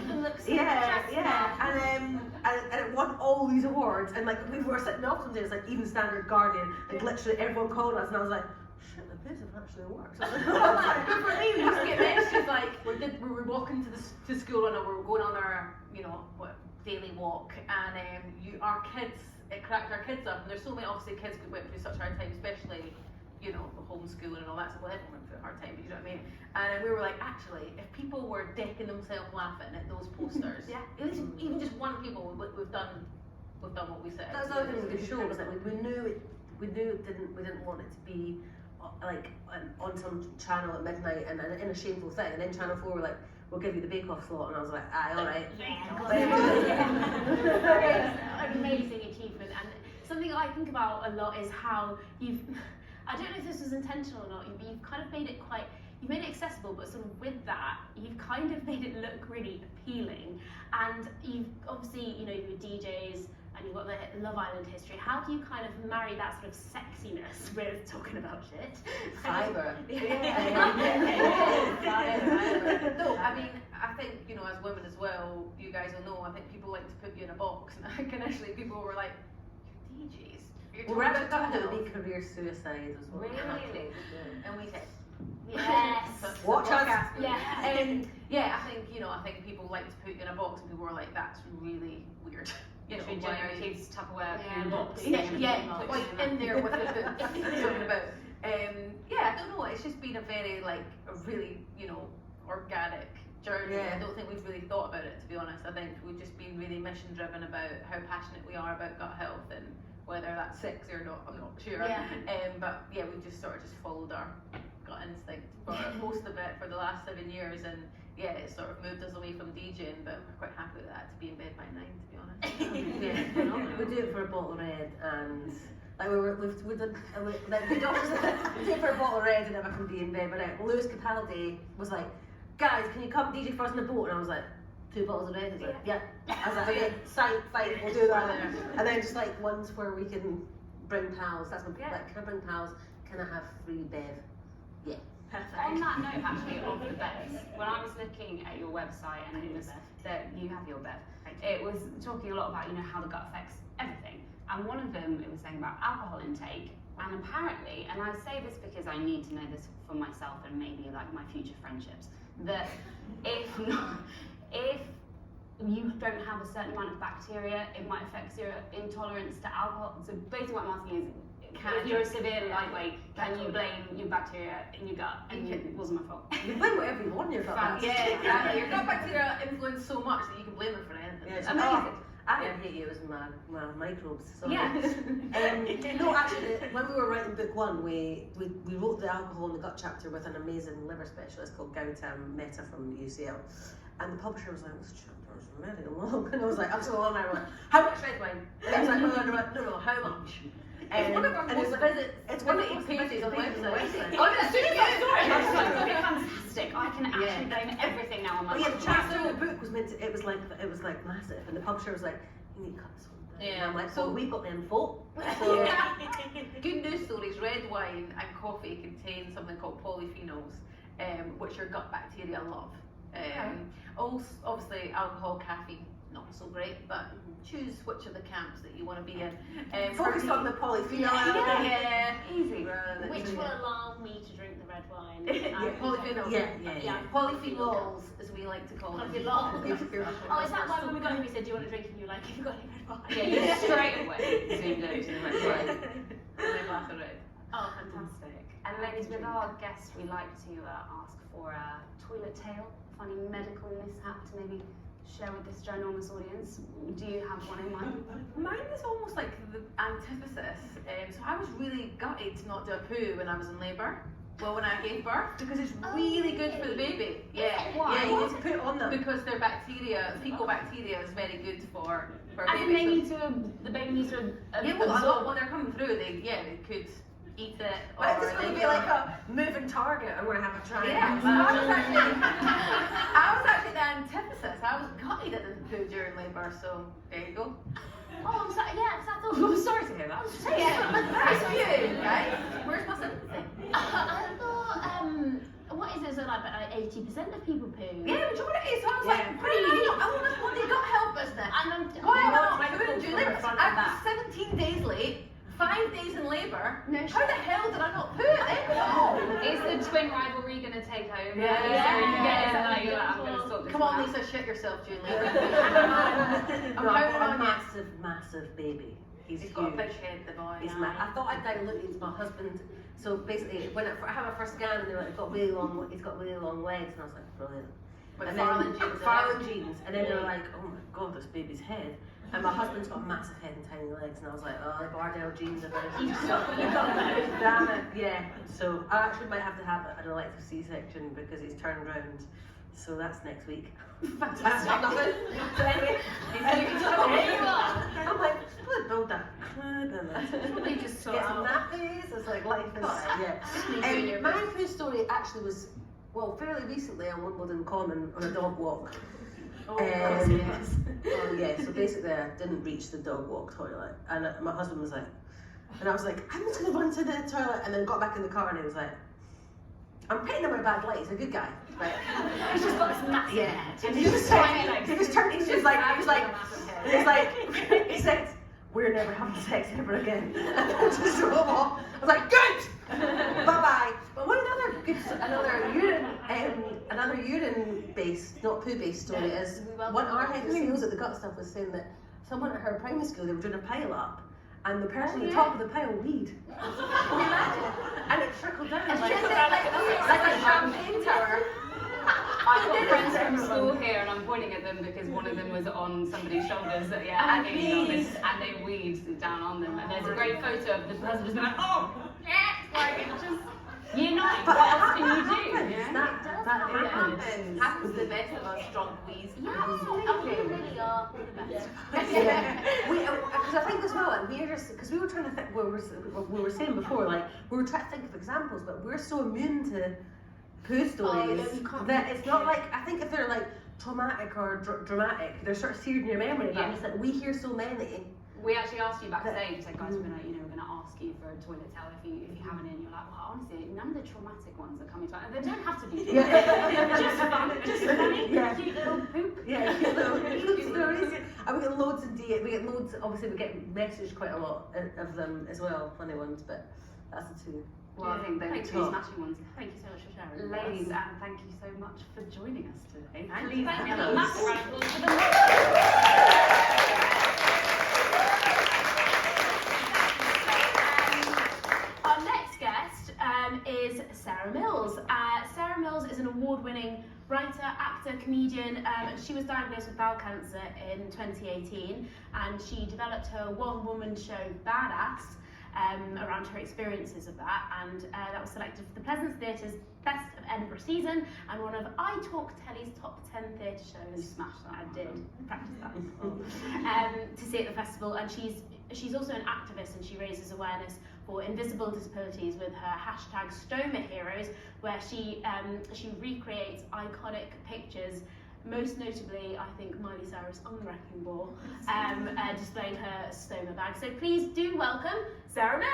them look so And it won all these awards, and like we were sitting off sometimes, like even Standard Guardian, like literally everyone called us, and I was like, shit, the poos have actually worked. But for me, we used to get messages like, we were walking to school, and we were going on our, you know, daily walk, and our kids, it cracked our kids up, and there's so many, obviously, kids who went through such a hard time, especially, you know, the homeschooling and all that, so well, everyone went through a hard time, but you know what I mean? And we were like, actually, if people were decking themselves laughing at those posters, at least even just one people, we've done what we said. That's the other thing with the show, was that we knew we didn't want it to be like on some channel at midnight and in a shameful thing, and then Channel 4 were like, we'll give you the Bake Off slot, and I was like, aye, alright. An amazing achievement, and something I think about a lot is how I don't know if this was intentional or not, but you've kind of made it you've made it accessible, but sort of with that, you've kind of made it look really appealing, and you've obviously, you know, you're DJs, and you've got the Love Island history. How do you kind of marry that sort of sexiness with talking about shit? Fibre. No, I mean, I think, you know, as women as well, you guys will know, I think people like to put you in a box, and I think initially people were like, you're DJs. We're actually talking about it would be career suicide as well. Really? And we said, Yes. Watch us. Yeah. Yeah, I think people like to put you in a box, and people are like, that's really weird. Literally Generative's Tupperware Yeah. in a box. Like in there with the book talking about. I don't know. It's just been a very a really organic journey. Yeah. I don't think we've really thought about it, to be honest. I think we've just been really mission driven about how passionate we are about gut health, and whether that's sexy or not, I'm not sure. Yeah. But yeah, we just sort of just followed our gut instinct for most of it for the last 7 years, and yeah, it sort of moved us away from DJing, but we're quite happy with that, to be in bed by 9, to be honest. We do it for a bottle of red, and like we did like the doctors we do it for a bottle of red, and never can be in bed. But Lewis Capaldi was like, guys, can you come DJ for us on the boat? And I was like, 2 bottles of red. He's like, yeah. I was like, okay, fine, we'll do that. And then just like ones where we can bring pals. That's what like, can I bring pals? Can I have free bev? Yeah. Perfect. On that note, actually, of the bevs, when I was looking at your website and it was that you have your bev, it was talking a lot about how the gut affects everything. And one of them, it was saying about alcohol intake. And apparently, and I say this because I need to know this for myself and maybe like my future friendships, that if you don't have a certain amount of bacteria, it might affect your intolerance to alcohol. So basically, what I'm asking is, if you're a severe lightweight, can you blame your bacteria in your gut? And it wasn't my fault. You blame whatever you want in your gut. Yeah, exactly. Your gut bacteria influence so much that you can blame it for anything. Yeah, it's amazing. I didn't hate you as my microbes. Sorry. Yeah. No, actually, when we were writing book 1, we wrote the alcohol in the gut chapter with an amazing liver specialist called Gautam Mehta from UCL, and the publisher was like, "This chapter is really long," and I was like, "I'm so long." I went, "How much red wine?" And he was like, "No, how much?" It's one of our most visits. It's one of the most pages on the website. Oh, as soon as I saw it, I was like, okay, fantastic. I can actually blame everything now on my But yeah, the body. chapter in the book was meant to, it was like massive, and the publisher was like, "You need to cut this one down." Yeah. And I'm like, So- "So we've got the info." So Good news stories, red wine and coffee contain something called polyphenols, which your gut bacteria love. Also, obviously, alcohol, caffeine, not so great, but choose which of the camps that you want to be in. focus on the polyphenol. Yeah. Easy. Which will allow me to drink the red wine. Polyphenols. Yeah. Polyphenols, as we like to call them. Polyphenols. Oh, is that why when we got him we said, do you want a drink? And you were like, have you got any red wine? Yeah, you straight away zoomed over to the red wine. And a glass of red. Oh, fantastic. And ladies, with our guests, we like to ask for a toilet tale, funny medical mishap to maybe share with this ginormous audience. Do you have one in mind? Mine is almost like the antithesis. So I was really gutted to not do a poo when I was in labour. Well, when I gave birth, because it's really good for the baby. Yeah, Why? Yeah, you need to put it on them. because their bacteria, fecal bacteria, is very good for As in babies. the baby needs to Yeah, well, a lot when they're coming through, they could eat it. But it's or going to they be could- like a moving target. I'm going to have a try. Yeah, so I was actually the antithesis. I was gutted I didn't poo during labour, so there you go. Oh, I'm sorry. Yeah, because I thought. I'm sorry to hear that. Nice view, guys. Where's my sympathy? I thought, what is it? So like 80% of people poo. Yeah, majority. So I was Yeah. like, I want to bloody gut health business. And I'm. Why am I Oh, not pooing during labour? I was 17 days late, 5 days in labour. No How the hell did I not poo at them? Is the twin rivalry going to take over? Yeah. So you get in Yeah. like, you're like, I'm going to stop this Come on, one out. Lisa, shit yourself during labour. No, I'm I've counting got on a you. massive baby. He's He's got a huge. big head, the boy. He's I thought I diluted my husband. So basically, when I had my first scan, and they were like, he's got really long legs, and I was like, brilliant. With And Farland then jeans. Farland jeans, and then they were like, oh my god, this baby's head. And my husband's got a massive head and tiny legs, and I was like, oh, the Bardell jeans are very. Damn it, yeah. So I actually might have to have an elective C-section because he's turned round. So that's next week. Fantastic. So anyway, I'm like, good, build that. Probably just sort Get some out. nappies. It's like life is yeah. My food story actually was fairly recently on Wimbledon Common on a dog walk. Oh, yes. Oh yeah. So basically, I didn't reach the dog walk toilet, and my husband was like, and I was like, I'm just gonna run to the toilet, and then got back in the car, and he was like, I'm painting him a bad light. He's a good guy, right? He's just got this massive Yeah. head. And he just said, he said, we're never having sex ever again. And I just drove off. I was like, good! Bye-bye. But one of the other another urine-based, not poo-based story is one our head of sales at the gut stuff was saying that someone at her primary school, they were doing a pile up, and the person at the top of the pile weed. Can you imagine? And it trickled down like a champagne tower. I've got friends from school here, and I'm pointing at them because one of them was on somebody's shoulders, and they weaved down on them. And there's a great photo of the person just like, oh, like it's just, you know, what else can you do? That happens. Happens to the best of us drunk wheeze. Yeah, absolutely. We really are the best. Because I think as well, and we're just because we were trying to think. We were saying before, like we were trying to think of examples, but we're so immune to poo stories that it's not like, I think if they're like traumatic or dramatic, they're sort of seared in your memory. But it's like we hear so many. We actually asked you backstage, like, guys, we're gonna ask you for a toilet towel if you have it in. You're like, well, honestly, none of the traumatic ones are coming to mind. They don't have to be. Just fun, just funny, cute little poop. Yeah, cute little poop stories. And we get loads of obviously we get messaged quite a lot of them as well, funny ones, but that's the two. Well, I think they're the two smashing ones. Thank you so much for sharing. Ladies, and thank you so much for joining us today. Thank Please you. give a massive round of applause for them. Our next guest is Sarah Mills. Sarah Mills is an award-winning writer, actor, comedian. She was diagnosed with bowel cancer in 2018, and she developed her one-woman show, Badass, around her experiences of that, and that was selected for the Pleasance Theatre's Best of Edinburgh season and one of iTalk Telly's top 10 theatre shows. You smashed that. I did practice that to see at the festival, and she's also an activist, and she raises awareness for invisible disabilities with her hashtag Stoma Heroes, where she recreates iconic pictures. Most notably, I think, Miley Cyrus on the Wrecking Ball, displaying her stoma bag. So please do welcome Sarah Mills!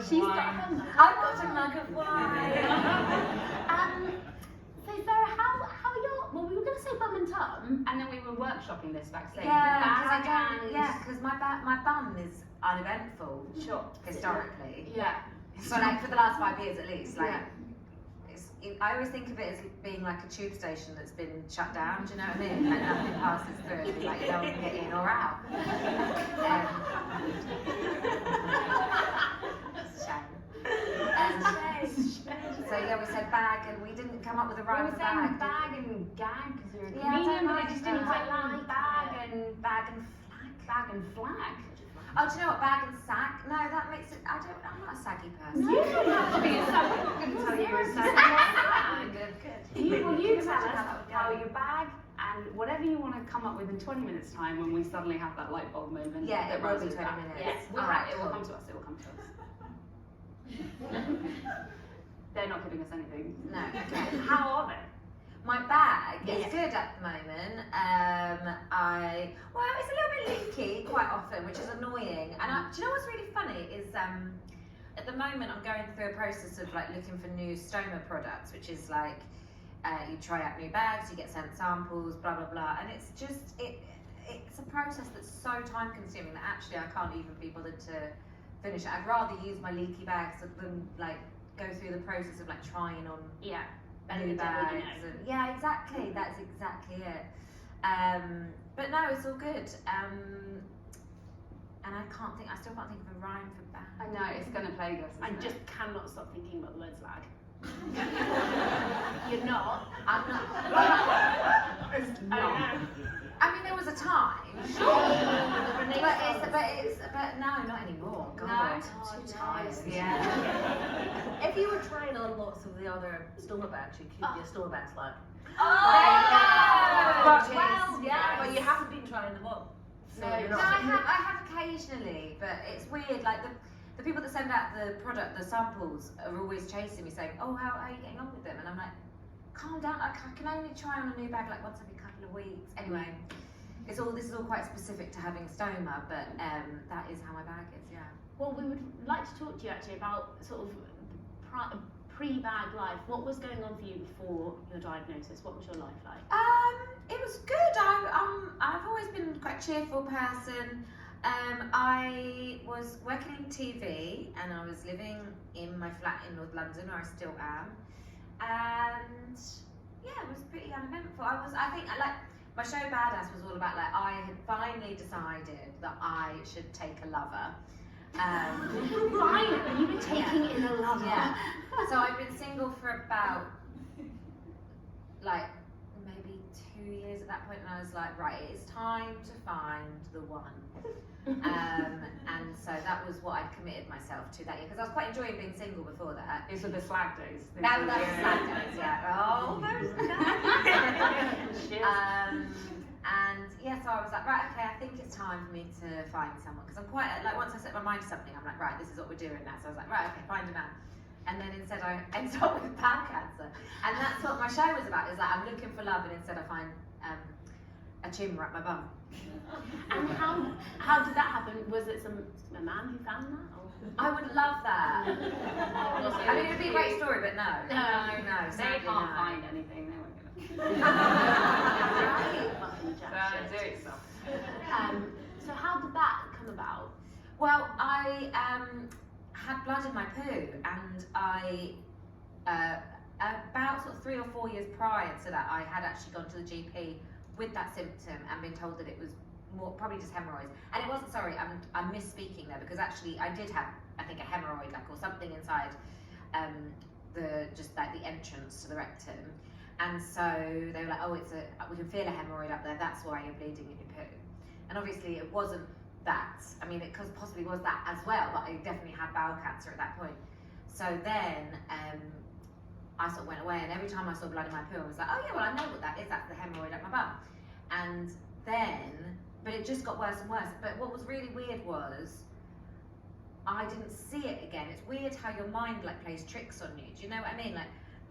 She's got her mug. I've got a mug of wine. So Sarah, how are your, well, we were going to say bum and tum. And then we were workshopping this backstage. Because my bum is uneventful. Sure. Historically. Yeah. So like for the last 5 years at least, like I always think of it as being like a tube station that's been shut down. Do you know what I mean? Like nothing passes through. Like no one can get in or out. It's a shame. So yeah, we said bag, and we didn't come up with a rhyme for bag. We were saying bag and gag because you're a Yeah, comedian, but like it just didn't quite land. bag and flag. Bag and flag. Oh, do you know what? Bag and sack? No, that makes it. I'm not a saggy person. You don't have to be a sack. I'm not going to tell you you're a sack. You tell us how your bag and whatever you want to come up with in 20 minutes time when we suddenly have that light bulb moment. Yeah, it will be rises 20 back. minutes. Yes, it will come to us. It will come to us. They're not giving us anything. No. Okay. How are they? My bag is good at the moment. It's a little bit leaky quite often, which is annoying. And do you know what's really funny is at the moment I'm going through a process of like looking for new stoma products, which is like you try out new bags, you get sent samples, blah blah blah, and it's just it's a process that's so time consuming that actually I can't even be bothered to finish it. I'd rather use my leaky bags than like go through the process of like trying on new bags. Yeah, exactly. That's exactly it. But no, it's all good. And I still can't think of a rhyme for bag. I know, it's going to plague us. I just cannot stop thinking about the word slag. You're not. I'm not. I mean, there was a time. But no, not anymore. God, I'm too tired. Yeah. If you were trying on lots of the other stoma bags, you could be a stoma bag slag. But you haven't been trying them on. So No, you're no, not. I have occasionally, but it's weird. Like the people that send out the product, the samples, are always chasing me, saying, "Oh, how are you getting on with them?" And I'm like, "Calm down. I can only try on a new bag like once every couple of weeks." Anyway, this is all quite specific to having stoma, but that is how my bag is. Yeah. Well, we would like to talk to you actually about sort of pre-bag life. What was going on for you before your diagnosis? What was your life like? It was good. I've always been quite a cheerful person. I was working in TV and I was living in my flat in North London, where I still am. And yeah, it was pretty uneventful. I think my show Badass was all about I had finally decided that I should take a lover. Right, you were taking in a lover. Yeah. So I've been single for about maybe 2 years at that point, and I was like, right, it is time to find the one. And so that was what I'd committed myself to that year, because I was quite enjoying being single before that. These were the slag days. That was the slag days, yeah. Oh, those and yeah, so I was like, right, okay, I think it's time for me to find someone, because I'm quite once I set my mind to something, I'm like, right, this is what we're doing now. So I was like, right, okay, find a man. And then instead I ended up with bowel cancer, and that's what my show was about. Is I'm looking for love, and instead I find a tumour up my bum. And how did that happen? Was it a man who found that? Or? I would love that. I mean, it'd be a great story, but no. They sadly, can't no. find anything. They won't get Fucking jack it. shit. Do it yourself. So how did that come about? Well, I had blood in my poo, and I about sort of 3 or 4 years prior to that, I had actually gone to the GP with that symptom and been told that it was probably just hemorrhoids. And it wasn't, sorry, I'm misspeaking there, because actually I did have, I think, a hemorrhoid, or something inside the entrance to the rectum. And so they were like, oh, we can feel a hemorrhoid up there, that's why you're bleeding in your poo. And obviously it wasn't that. I mean, it possibly was that as well, but I definitely had bowel cancer at that point. So then I sort of went away, and every time I saw blood in my poo, I was like, oh yeah, well, I know what that is, that's the hemorrhoid up my bum. And then, but it just got worse and worse. But what was really weird was, I didn't see it again. It's weird how your mind plays tricks on you. Do you know what I mean?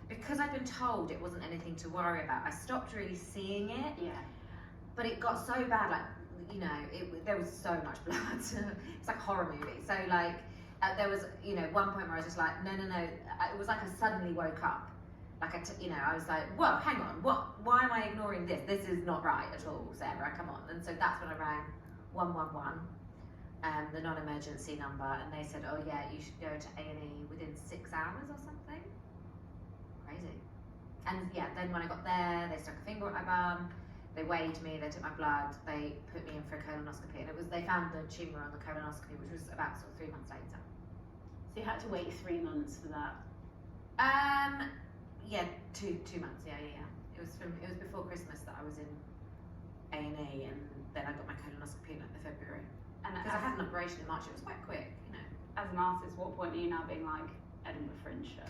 Because I'd been told it wasn't anything to worry about, I stopped really seeing it. Yeah. But it got so bad, there was so much blood. It's like a horror movie. So there was, one point where I was just like, no. It was like I suddenly woke up. I was like, whoa, hang on, why am I ignoring this? This is not right at all, Sarah, come on. And so that's when I rang 111, the non-emergency number, and they said, oh yeah, you should go to A&E within 6 hours or something. Crazy. And yeah, then when I got there, they stuck a finger at my bum, they weighed me, they took my blood, they put me in for a colonoscopy, and they found the tumour on the colonoscopy, which was about sort of 3 months later. So you had to wait 3 months for that? Yeah, two months. Yeah. It was before Christmas that I was in A&E, and then I got my colonoscopy in February. And because I had an operation in March, it was quite quick, As an artist, what point are you now being like Edinburgh Fringe show?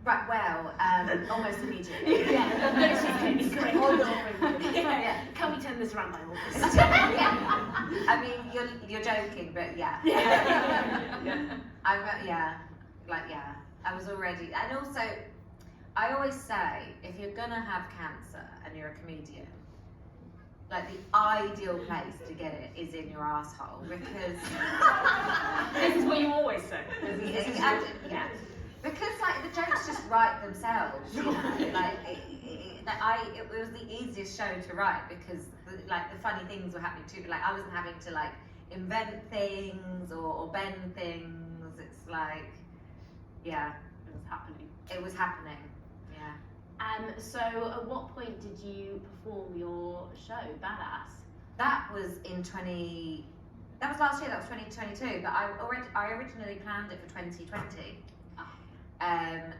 Right. Well, almost immediately. Yeah. Can we turn this around by August? Yeah. I mean, you're joking, but yeah. I was already, and also, I always say, if you're gonna have cancer and you're a comedian, the ideal place to get it is in your asshole, because This is what you always say. yeah, because the jokes just write themselves. It was the easiest show to write, because the funny things were happening too. I wasn't having to invent things or bend things. It's yeah, It was happening. it was happening. Yeah. So at what point did you perform your show, Badass? That was that was last year, that was 2022, but I originally planned it for 2020. And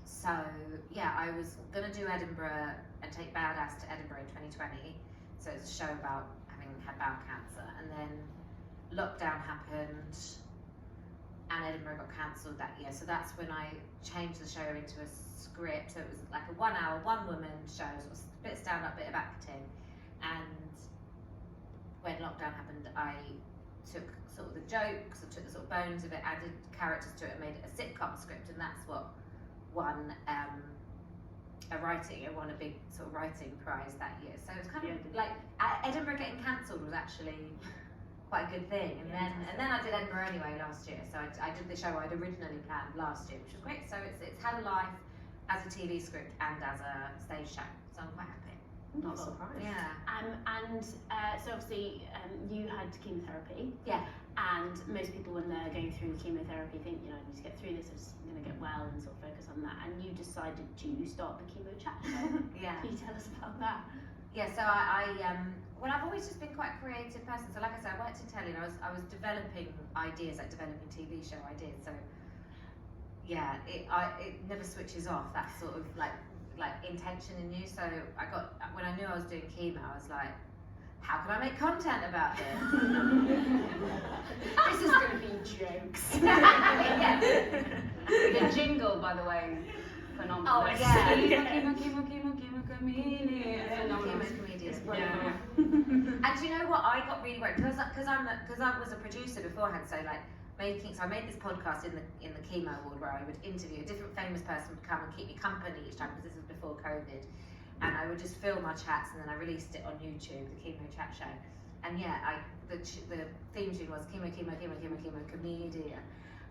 so, yeah, I was going to do Edinburgh and take Badass to Edinburgh in 2020. So it's a show about having had bowel cancer. And then lockdown happened, and Edinburgh got cancelled that year. So that's when I changed the show into a script. So it was like a 1 hour, one woman show, so it was a bit of stand-up, bit of acting. And when lockdown happened, I took sort of the jokes, I took the sort of bones of it, added characters to it, and made it a sitcom script, and that's what won won a big sort of writing prize that year. So it was kind of Edinburgh getting cancelled was actually quite a good thing. And then I did Edinburgh anyway last year. So I did the show I'd originally planned last year, which was great. So it's had a life as a TV script and as a stage show. So I'm quite happy. Not surprised. Yeah. And so obviously you had chemotherapy. Yeah. And most people when they're going through chemotherapy think, I need to get through this, I'm going to get well and sort of focus on that. And you decided to start the chemo chat show. Yeah. Can you tell us about that? Yeah, so well, I've always just been quite a creative person. So like I said, I worked in telly and I was developing ideas, like developing TV show ideas. So yeah, it never switches off, that sort of like intention in you. So when I knew I was doing chemo, I was like, how can I make content about this? This is going to be jokes. Yeah. The jingle, by the way, phenomenal. Oh, yeah. Chemo comedian. Phenomenal. Chemo comedians. Yeah. And do you know what? I got really worried because I was a producer beforehand. So like I made this podcast in the chemo ward where I would interview a different famous person would come and keep me company each time because this was before COVID. And I would just film my chats and then I released it on YouTube, the chemo chat show. And yeah, the theme tune was chemo comedian.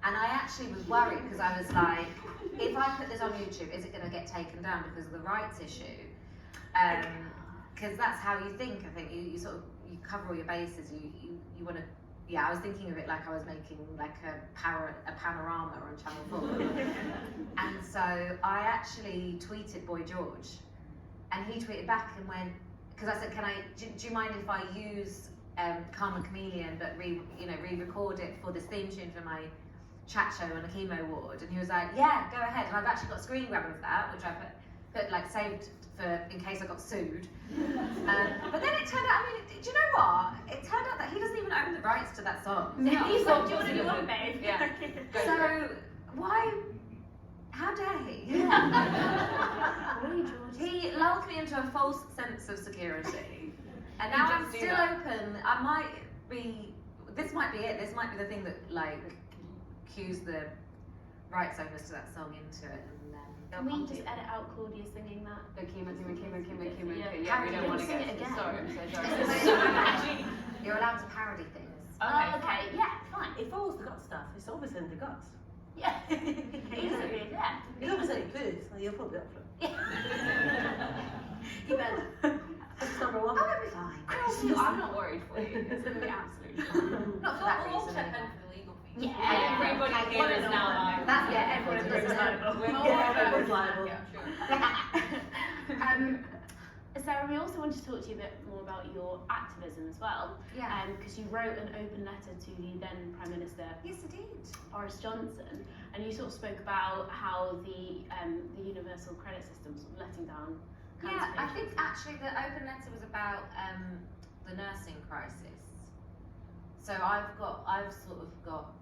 And I actually was worried because I was like, if I put this on YouTube, is it going to get taken down because of the rights issue? Because that's how you think. I think you sort of cover all your bases. You want to. Yeah, I was thinking of it like I was making like a panorama on Channel 4. And so I actually tweeted Boy George. And he tweeted back and went, because I said, do you mind if I use Karma Chameleon but re-record it for this theme tune for my chat show on a chemo ward? And he was like, yeah, go ahead. And I've actually got a screen grab of that, which I put like saved for in case I got sued. But then it turned out, do you know what? It turned out that he doesn't even own the rights to that song. No, he's like, do you want to do one, babe? Yeah. So why? How dare he? He lulled me into a false sense of security, and now I'm still open. I might be. This might be it. This might be the thing that like cues the rights owners to that song into it, and then Can we just edit out Claudia singing that? The chemo. Yeah. Yeah, we don't want to Sing get it again. Sorry, I'm so sorry. You're allowed to parody things. Okay, yeah, fine. It follows the gut stuff. It's obviously in the guts. Yeah. Easily, yeah. It's obviously good. So you're probably up for it. You better. That's number one. Oh, it'll be fine. I'm not worried for you. It's going to be absolutely fine. Not for that We'll all reason. chip in for the legal fees. Yeah. Everybody here is now liable. That's Everyone's liable. Everyone's liable. Yeah, sure. Sarah, we also want to talk to you a bit more about your activism as well. Yeah. Because you wrote an open letter to the then Prime Minister Yes, I did. Boris Johnson, and you sort of spoke about how the universal credit system sort of letting down. Yeah, I think actually the open letter was about the nursing crisis. So I've sort of got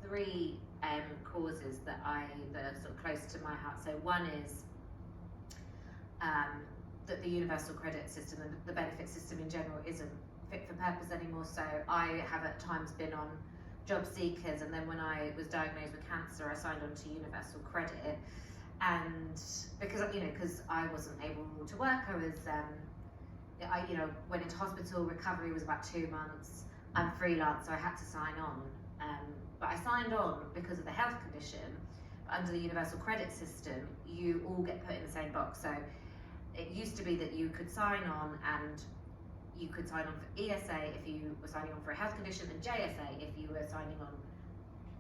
three causes that are sort of close to my heart. So one is that the universal credit system and the benefit system in general isn't fit for purpose anymore. So I have at times been on job seekers, and then when I was diagnosed with cancer, I signed on to universal credit. And because I wasn't able to work, I went into hospital. Recovery was about 2 months. I'm freelance, so I had to sign on. But I signed on because of the health condition. But under the universal credit system, you all get put in the same box. So it used to be that you could sign on, and you could sign on for ESA if you were signing on for a health condition, and JSA if you were signing on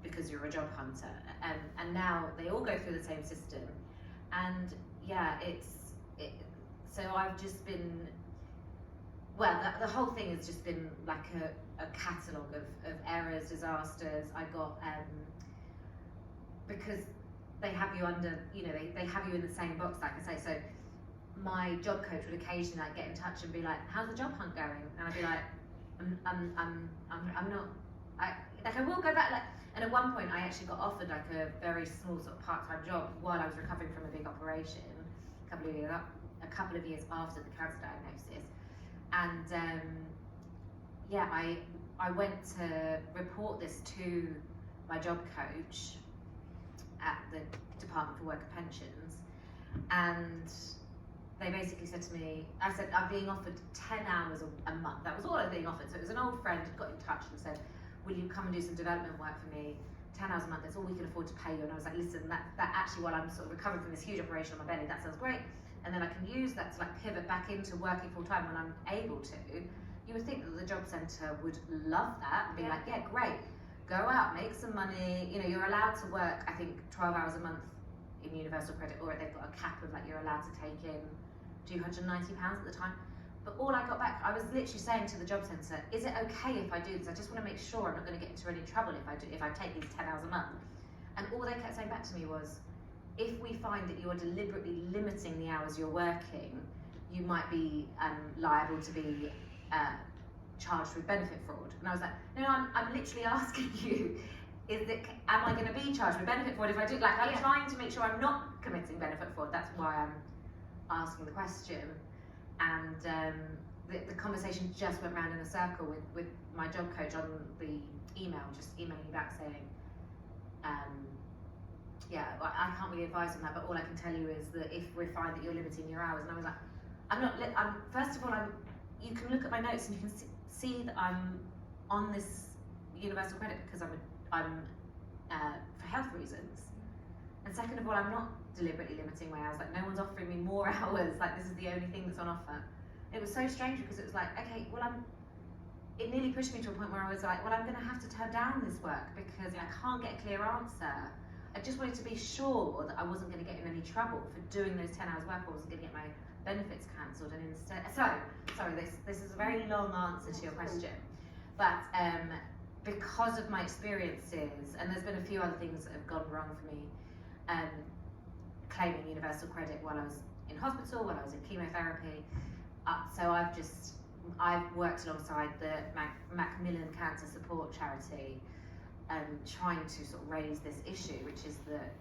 because you're a job hunter. And now they all go through the same system. And yeah, so I've just been, well, the whole thing has just been like a catalogue of errors, disasters. I got, because they have you under, they have you in the same box, like I say. So my job coach would occasionally like get in touch and be like, "How's the job hunt going?" And I'd be like, "I'm not. I will go back." And at one point, I actually got offered like a very small sort of part-time job while I was recovering from a big operation, a couple of years after the cancer diagnosis. And yeah, I went to report this to my job coach at the Department for Work and Pensions, and they basically said to me, I said, I'm being offered 10 hours a month. That was all I was being offered. So it was an old friend who got in touch and said, will you come and do some development work for me? 10 hours a month, that's all we can afford to pay you. And I was like, listen, that actually, while I'm sort of recovering from this huge operation on my belly, that sounds great. and then I can use that to like pivot back into working full time when I'm able to, you would think that the job centre would love that and be like, yeah, great, go out, make some money. You know, you're allowed to work, I think, 12 hours a month in Universal Credit, or they've got a cap of like you're allowed to take in £290 at the time. But all I got back, I was literally saying to the job centre, is it okay if I do this? I just want to make sure I'm not going to get into any trouble if I take these 10 hours a month. And all they kept saying back to me was, if we find that you are deliberately limiting the hours you're working, you might be liable to be charged with benefit fraud. And I was like, no, I'm literally asking you, am I going to be charged with benefit fraud if I do? Like, I'm trying to make sure I'm not committing benefit fraud. That's why I'm asking the question. And the conversation just went round in a circle with my job coach on the email, just emailing me back saying, yeah, I can't really advise on that, but all I can tell you is that if we find that you're limiting your hours, and I was like, first of all, you can look at my notes and you can see that I'm on this Universal Credit because I'm for health reasons. And second of all, I'm not deliberately limiting my hours. Like, no one's offering me more hours. Like, this is the only thing that's on offer. It was so strange because it was like, okay, well, it nearly pushed me to a point where I was like, well, I'm going to have to turn down this work because I can't get a clear answer. I just wanted to be sure that I wasn't going to get in any trouble for doing those 10 hours work. I wasn't going to get my benefits cancelled, and instead, sorry, this is a very long answer to your question, but because of my experiences, and there's been a few other things that have gone wrong for me, claiming Universal Credit while I was in hospital, while I was in chemotherapy, so I've worked alongside the Macmillan Cancer Support Charity, trying to sort of raise this issue, which is that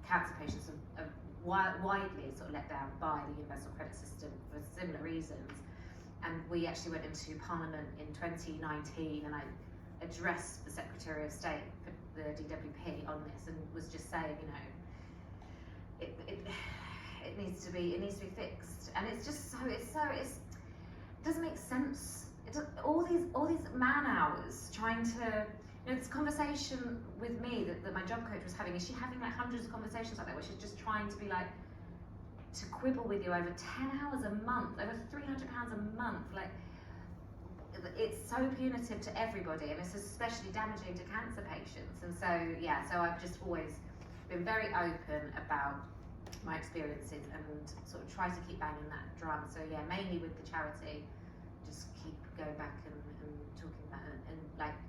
cancer patients are widely sort of let down by the Universal Credit System for similar reasons. And we actually went into Parliament in 2019, and I addressed the Secretary of State for the DWP on this, and was just saying, you know, it needs to be fixed, and it's just it doesn't make sense. All these man hours trying to. You know, this conversation with me that my job coach was having, is she having like hundreds of conversations like that where she's just trying to be like, to quibble with you over 10 hours a month, over £300 a month, like, it's so punitive to everybody, and it's especially damaging to cancer patients. And so, yeah, so I've just always been very open about my experiences and sort of try to keep banging that drum. So yeah, mainly with the charity, just keep going back and talking about it, and like,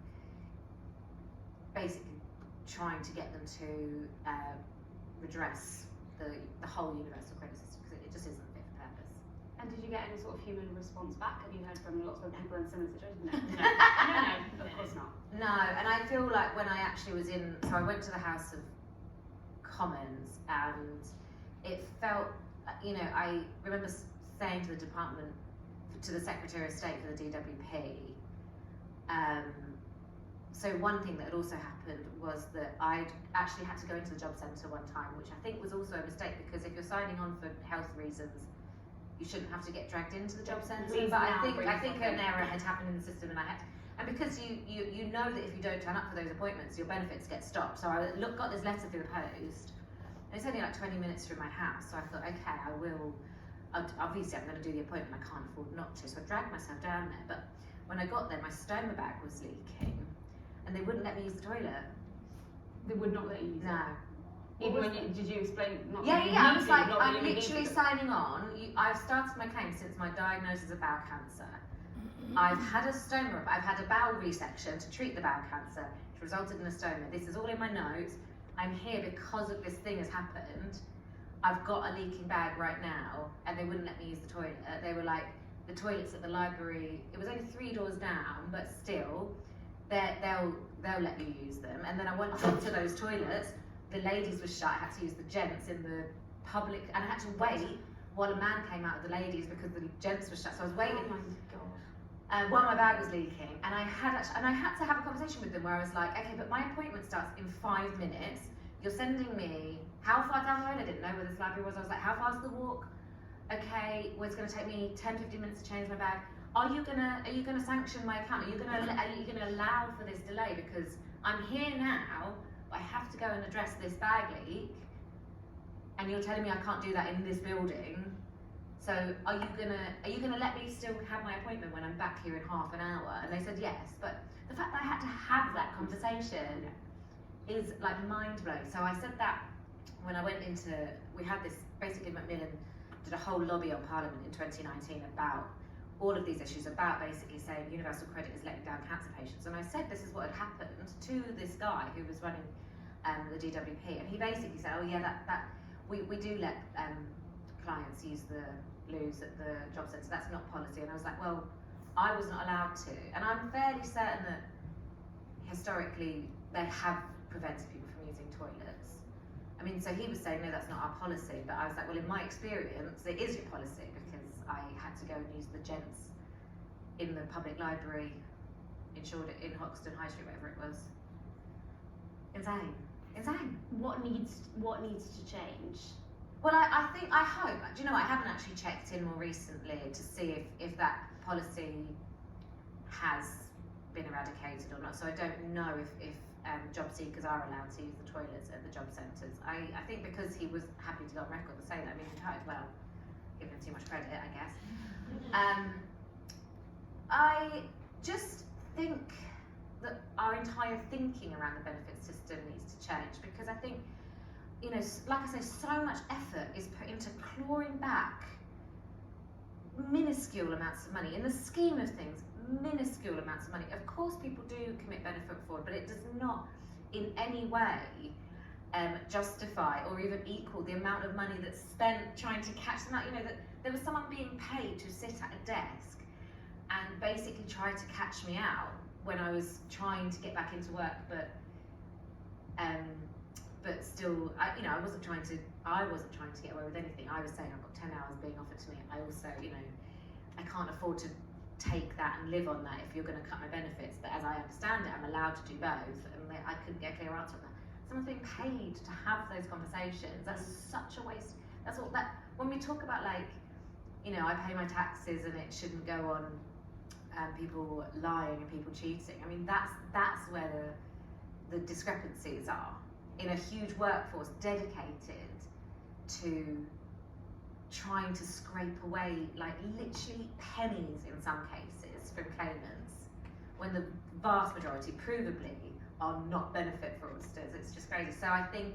basically trying to get them to redress the whole Universal Credit System, because it just isn't fit for purpose. And did you get any sort of human response back? Have you heard from lots of people in similar situations? No, of course not. No, and I feel like when I actually was so I went to the House of Commons, and it felt, you know, I remember saying to the department, to the Secretary of State for the DWP, so one thing that had also happened was that I'd actually had to go into the job centre one time, which I think was also a mistake, because if you're signing on for health reasons, you shouldn't have to get dragged into the job centre. But I think an error had happened in the system, and because you know that if you don't turn up for those appointments, your benefits get stopped. So I got this letter through the post, and it's only like 20 minutes from my house. So I thought, okay, obviously I'm going to do the appointment. I can't afford not to. So I dragged myself down there. But when I got there, my stoma bag was leaking, and they wouldn't let me use the toilet. They would not let you use it? No. Even when did you explain? I was like, I'm literally signing on. I've started my claim since my diagnosis of bowel cancer. I've had a stoma, I've had a bowel resection to treat the bowel cancer, which resulted in a stoma. This is all in my notes. I'm here because of this thing has happened. I've got a leaking bag right now, and they wouldn't let me use the toilet. They were like, the toilets at the library, it was only 3 doors down, but still, they'll let you use them. And then I went up to those toilets, the ladies were shut, I had to use the gents in the public, and I had to wait while a man came out of the ladies because the gents were shut. So I was waiting. Oh my God. While my bag was leaking, and I had to have a conversation with them where I was like, okay, but my appointment starts in 5 minutes. You're sending me how far down the road? I didn't know where this library was. I was like, how far's the walk? Okay, well, it's going to take me 10-15 minutes to change my bag. Are you gonna sanction my account? Are you gonna allow for this delay? Because I'm here now, but I have to go and address this bag leak, and you're telling me I can't do that in this building. So are you gonna let me still have my appointment when I'm back here in half an hour? And they said yes, but the fact that I had to have that conversation is like mind blowing. So I said that when I went into, we had this, basically Macmillan did a whole lobby on Parliament in 2019 about all of these issues, about basically saying universal credit is letting down cancer patients. And I said this is what had happened to this guy who was running the DWP, and he basically said, oh yeah, that we do let clients use the blues at the job centre, that's not policy. And I was like, well, I was not allowed to. And I'm fairly certain that historically they have prevented people from using toilets. I mean, so he was saying, no, that's not our policy. But I was like, well, in my experience, it is your policy, because I had to go and use the gents in the public library in Hoxton High Street, whatever it was. Insane. Insane. What needs to change? Well, I hope, do you know, I haven't actually checked in more recently to see if that policy has been eradicated or not, so I don't know if job seekers are allowed to use the toilets at the job centres. I think because he was happy to go on record to say that, I mean, he might as well give him too much credit, I guess. I just think that our entire thinking around the benefit system needs to change, because I think, you know, like I say, so much effort is put into clawing back minuscule amounts of money. In the scheme of things, minuscule amounts of money. Of course, people do commit benefit fraud, but it does not in any way justify or even equal the amount of money that's spent trying to catch them out. You know, that there was someone being paid to sit at a desk and basically try to catch me out when I was trying to get back into work, but still, I wasn't trying to get away with anything. I was saying I've got 10 hours being offered to me. I also, you know, I can't afford to take that and live on that if you're going to cut my benefits. But as I understand it, I'm allowed to do both, and I couldn't get a clear answer on that. Someone's being paid to have those conversations. That's such a waste. That's all that, when we talk about, like, you know, I pay my taxes and it shouldn't go on people lying and people cheating. I mean, that's where the discrepancies are. In a huge workforce dedicated to trying to scrape away, like, literally pennies in some cases from claimants, when the vast majority provably are not benefit fraudsters. It's just crazy. So I think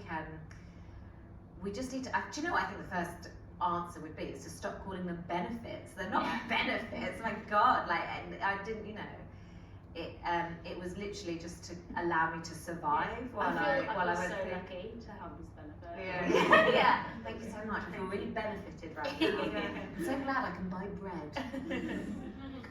we just need to, do you know what I think the first answer would be, is to stop calling them benefits. They're not benefits, my God, like, I didn't, you know, it was literally just to allow me to survive while I went so through. lucky to have this benefit. Yeah. Yeah, thank you so much. I feel really benefited right now. I'm so glad I can buy bread.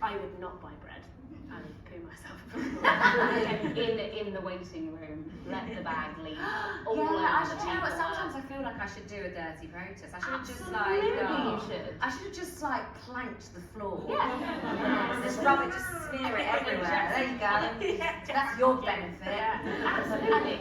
I would not buy bread. I would poo myself. in the waiting room, let the bag leave. All Yeah, over do you know what? the Sometimes I work. feel like I should do a dirty protest. I should have just Absolutely, like, you should. I should have just like planked the floor. Yeah. Just rub it, just smear it everywhere. There you go. That's your benefit. Absolutely.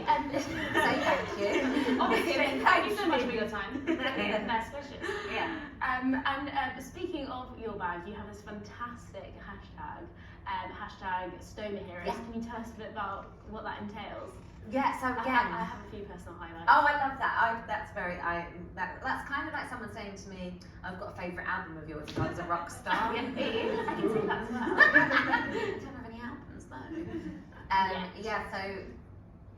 Say thank you. Obviously, thank you so much for your time. Best wishes. Yeah. And speaking of your bag, you have this fantastic hashtag, hashtag Stoma Heroes. Yeah. Can you tell us a bit about what that entails? Yeah. So I again. have a few personal highlights. Oh, I love that. That's kind of like someone saying to me, "I've got a favourite album of yours. I was a rock star." Yeah, it is. I can see that as well. I don't have any albums though. Yeah. So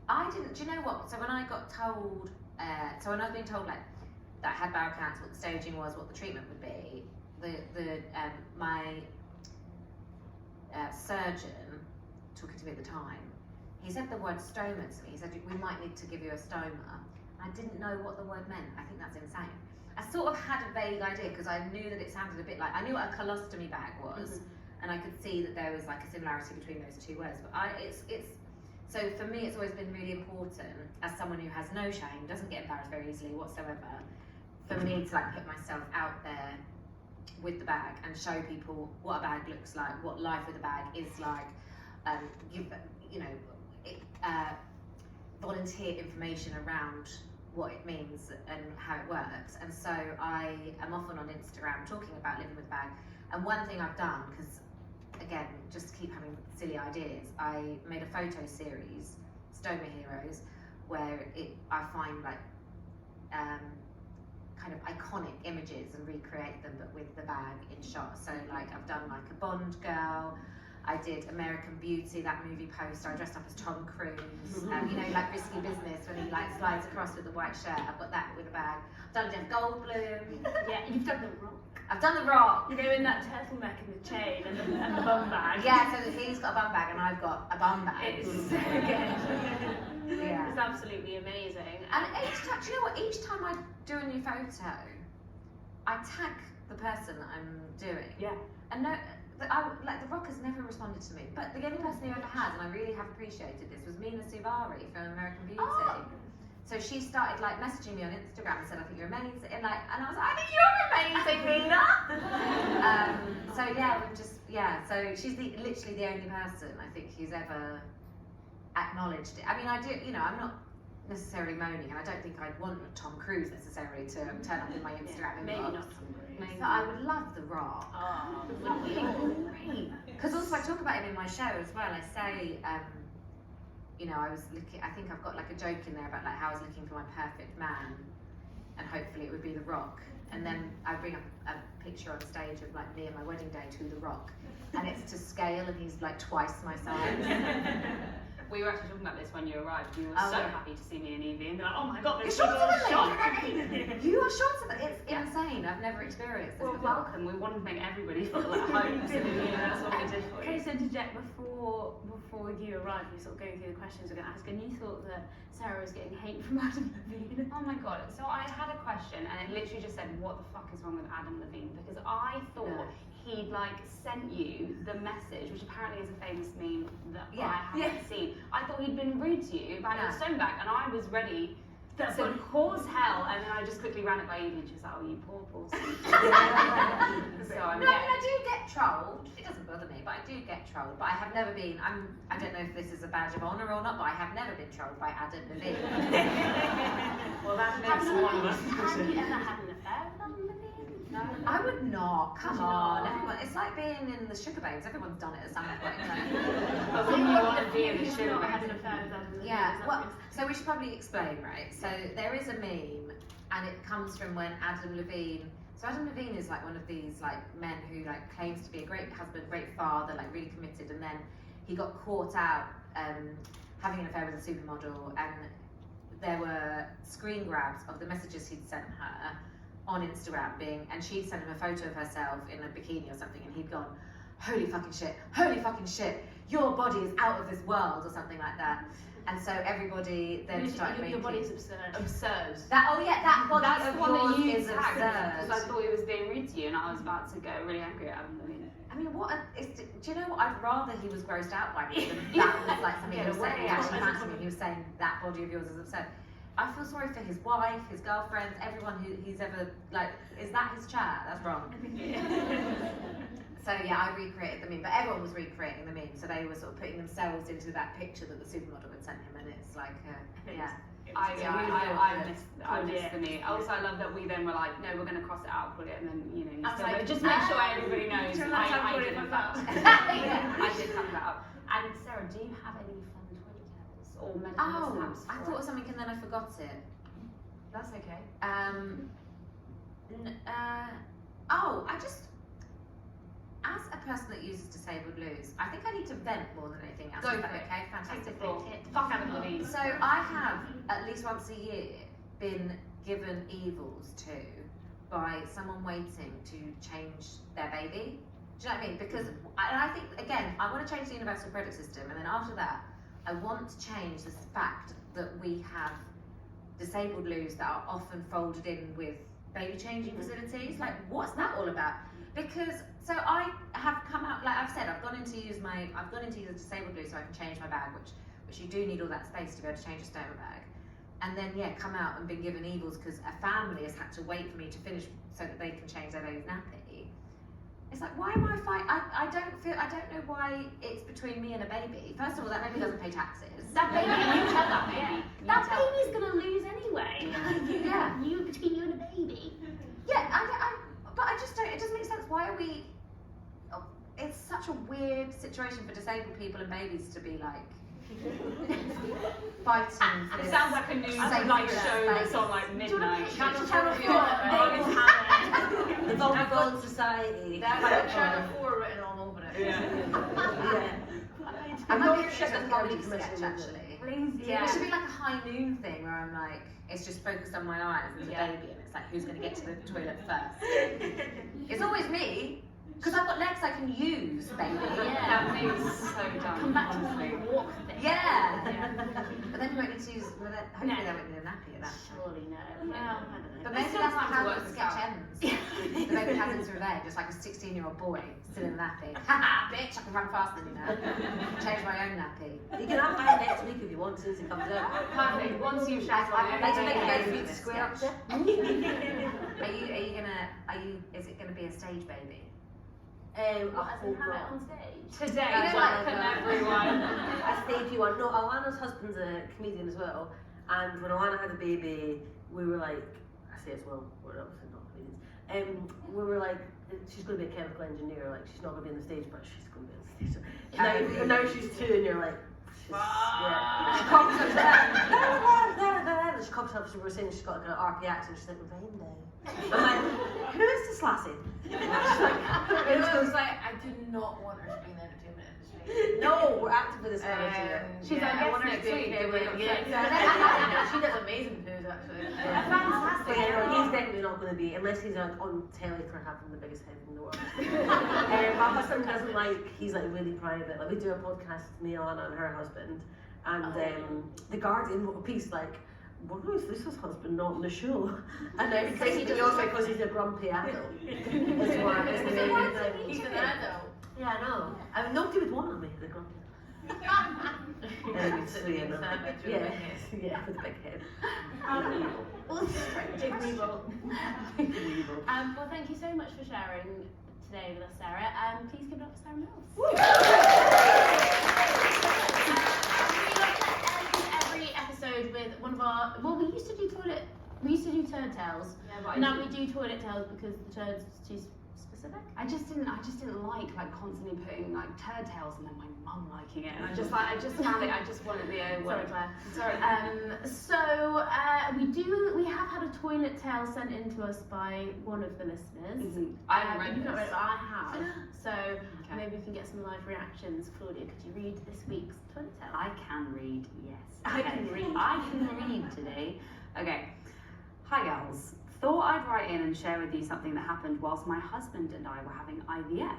I didn't. Do you know what? So when I got told, when I was being told like that I had bowel cancer, what the staging was, what the treatment would be, my surgeon, talking to me at the time, he said the word stoma to me. He said, we might need to give you a stoma. I didn't know what the word meant. I think that's insane. I sort of had a vague idea because I knew that it sounded a bit like, I knew what a colostomy bag was, and I could see that there was like a similarity between those two words. But so for me, it's always been really important, as someone who has no shame, doesn't get embarrassed very easily whatsoever, for me to like put myself out there with the bag and show people what a bag looks like, what life with a bag is like, volunteer information around what it means and how it works. And so I am often on Instagram talking about living with a bag. And one thing I've done, because again, just to keep having silly ideas, I made a photo series, Stoma Heroes, where I find like kind of iconic images and recreate them, but with the bag in shot. So like I've done like a Bond girl. I did American Beauty, that movie poster. I dressed up as Tom Cruise. You know, like Risky Business when he like slides across with the white shirt. I've got that with a bag. I've done Jeff Goldblum. Yeah, you've done The Rock. I've done The Rock. You know, in that turtleneck and the chain and the bum bag. Yeah, so he's got a bum bag and I've got a bum bag. It's so good. Yeah. It's absolutely amazing. And each time, do you know what? Each time I do a new photo, I tag the person that I'm doing. Yeah. And no, The Rock has never responded to me, but the only person who ever has, and I really have appreciated this, was Mina Suvari from American Beauty. Oh. So she started like messaging me on Instagram and said, "I think you're amazing," and I was like, "I think you're amazing, Mina." So yeah, So she's literally the only person I think who's ever acknowledged it. I mean, I do, you know, I'm not necessarily moaning, and I don't think I'd want Tom Cruise necessarily to turn up in my Instagram Maybe inbox. not Tom Cruise. But I would love The Rock. Oh, Great. Because also I talk about him in my show as well. I say, you know, I was looking. I think I've got like a joke in there about like how I was looking for my perfect man, and hopefully it would be The Rock. And then I bring up a picture on stage of like me and my wedding day to The Rock, and it's to scale, and he's like twice my size. We were actually talking about this when you arrived. You were Oh, so yeah. happy to see me and Evie, and they're like, "Oh my god, You're there's shorter than shot." me. You are shorter than it's insane. I've never experienced this Well, before. welcome. We wanted to make everybody feel at home, so that's what we did for Can I you. just interject before you arrived, you sort of going through the questions we're going to ask, and you thought that Sarah was getting hate from Adam Levine. Oh my god, so I had a question and it literally just said, what the fuck is wrong with Adam Levine? Because I thought he'd like sent you the message, which apparently is a famous meme that I haven't seen. I thought he'd been rude to you about your stone bag, and I was ready to cause hell, and then I just quickly ran it by Evie and she was like, "Oh, you poor sweet." So No, I mean, I do get trolled. It doesn't bother me, but I do get trolled. But I have never been. I don't know if this is a badge of honour or not, but I have never been trolled by Adam Levine. Well, that makes one of us. Have you ever had an affair with Adam Levine? No. I would not. Come Would you on, not? everyone. It's like being in the Sugar Babes. Everyone's done it at some point. But when you want to be in the You've sugar not had an bag. affair with Adam Levine. Yeah. is that Well, what you're so we should probably explain, right? So there is a meme, and it comes from when Adam Levine. So Adam Levine is like one of these like men who like claims to be a great husband, great father, like really committed, and then he got caught out having an affair with a supermodel, and there were screen grabs of the messages he'd sent her on Instagram and she'd sent him a photo of herself in a bikini or something, and he'd gone, holy fucking shit, your body is out of this world, or something like that. And so everybody then started your making... body's absurd. Absurd. That body That's of the one that yours you is tagged because I absurd. thought he was being rude to you, and I was about to go really angry at Adam Levine. I mean, do you know what? I'd rather he was grossed out by me than that was like something he was saying. He actually fancied me. He was saying that body of yours is absurd. I feel sorry for his wife, his girlfriends, everyone who he's ever like. Is that his chat? That's wrong. So yeah, I recreated the meme, but everyone was recreating the meme. So they were sort of putting themselves into that picture that the supermodel had sent him, and it's like, yeah. I missed the me. Also, I love that we then were like, no, we're going to cross it out, Claudia, and then you know, I was like, just make sure everybody knows. Turn that out, I Claudia, did fuck that. that. I did cut that up. And Sarah, do you have any fun toilet tales or medical mishaps? I thought of something and then I forgot it. That's okay. I just, as a person that uses disabled loos, I think I need to vent more than anything else. Go Is that for it. okay? Take the Fantastic. floor. Fuck Adam Levine. So I have, at least once a year, been given evils to by someone waiting to change their baby. Do you know what I mean? Because I think, again, I want to change the universal credit system, and then after that, I want to change the fact that we have disabled loos that are often folded in with baby changing facilities. Like, what's that all about? Because, so I have come out, like I've said, I've gone in to use a disabled loo so I can change my bag, which you do need all that space to be able to change a stoma bag. And then, yeah, come out and been given evils because a family has had to wait for me to finish so that they can change their baby's nappy. It's like, why am I fighting? I don't know why it's between me and a baby. First of all, that baby doesn't pay taxes. That baby, you tell that baby. That baby's gonna lose anyway. Yeah. Between you and a baby. Yeah, but I just don't, it doesn't make sense. Why are we, it's such a weird situation for disabled people and babies to be like, fighting for It this sounds like a news sacred like show that's space. on like midnight. Channel Channel 4. four. vulnerable society. That's like Channel 4 written all over it. Yeah. I'm not not sure just a if comedy I'm sketch commissioned, actually. Please, Yeah. It should be like a high noon thing where I'm like, it's just focused on my eyes and the baby, and it's like, who's going to get to the toilet first? It's always me, because I've got legs I can use, baby. That makes so dumb. Come back to the walk thing. Yeah. But then you won't need to use, hopefully they won't need a nappy at that time. Surely no. Yeah. Well, I don't know. But maybe still that's time to how work the this sketch out. ends. The baby has its revenge, just like a 16-year-old boy still in a nappy. Haha, bitch, I can run faster than you now. Change my own nappy. You can have mine next week if you want, since it comes out. Perfect. Once you've shot I'd like to make a bed for you to it. square up to. Is it gonna be a stage baby? What, as in have it on stage? Today, You know, like, welcome everyone. I staged one. No, Alana's husband's a comedian as well, and when Alana had a baby, we were like, I say as well, we're obviously not comedians. We were like, she's going to be a chemical engineer. Like, she's not going to be on the stage, but she's going to be on the stage. So now she's 2, and you're like, she's, yeah. She comes up, she comes up. She was saying she's got like an RP accent. She's like, Rain Day. I'm like, who is this lassie? She's like, It was like, I do not want her to be in the entertainment industry. no, we're actively discouraging it. She's I our want her guest to next be week. okay, she does amazing Poods actually. Fantastic. But yeah, no, he's definitely not going to be, unless he's on telly for having the biggest head in the world. My husband doesn't like, he's like really private. Like, we do a podcast with me, Alana, and her husband, and The Guardian wrote a piece like, why is Lisa's husband not on the show? And then basically also because he's a grumpy adult. Is why it's the main thing. He's an adult. Yeah, I know. I mean, nobody would want me, the grumpy adult. Anyway, so yeah, no. Yeah, with a big head. Well, thank you so much for sharing today with us, Sarah. Please give it up for Sarah Mills. Every episode with one of our. Well, we used to do turd tales. Yeah, but Now we do toilet tales because the turd's too specific. I just didn't like constantly putting like turd tails and then my mum liking it, and I just found it. I just wanted the Sorry, Claire. Sorry. We have had a toilet tale sent in to us by one of the listeners. I haven't read You've not read this. it, but I have. So maybe we can get some live reactions. Claudia, could you read this week's toilet tale? I can read, yes. I can read. I can read today. Okay. Hi, gals. Thought I'd write in and share with you something that happened whilst my husband and I were having IVF.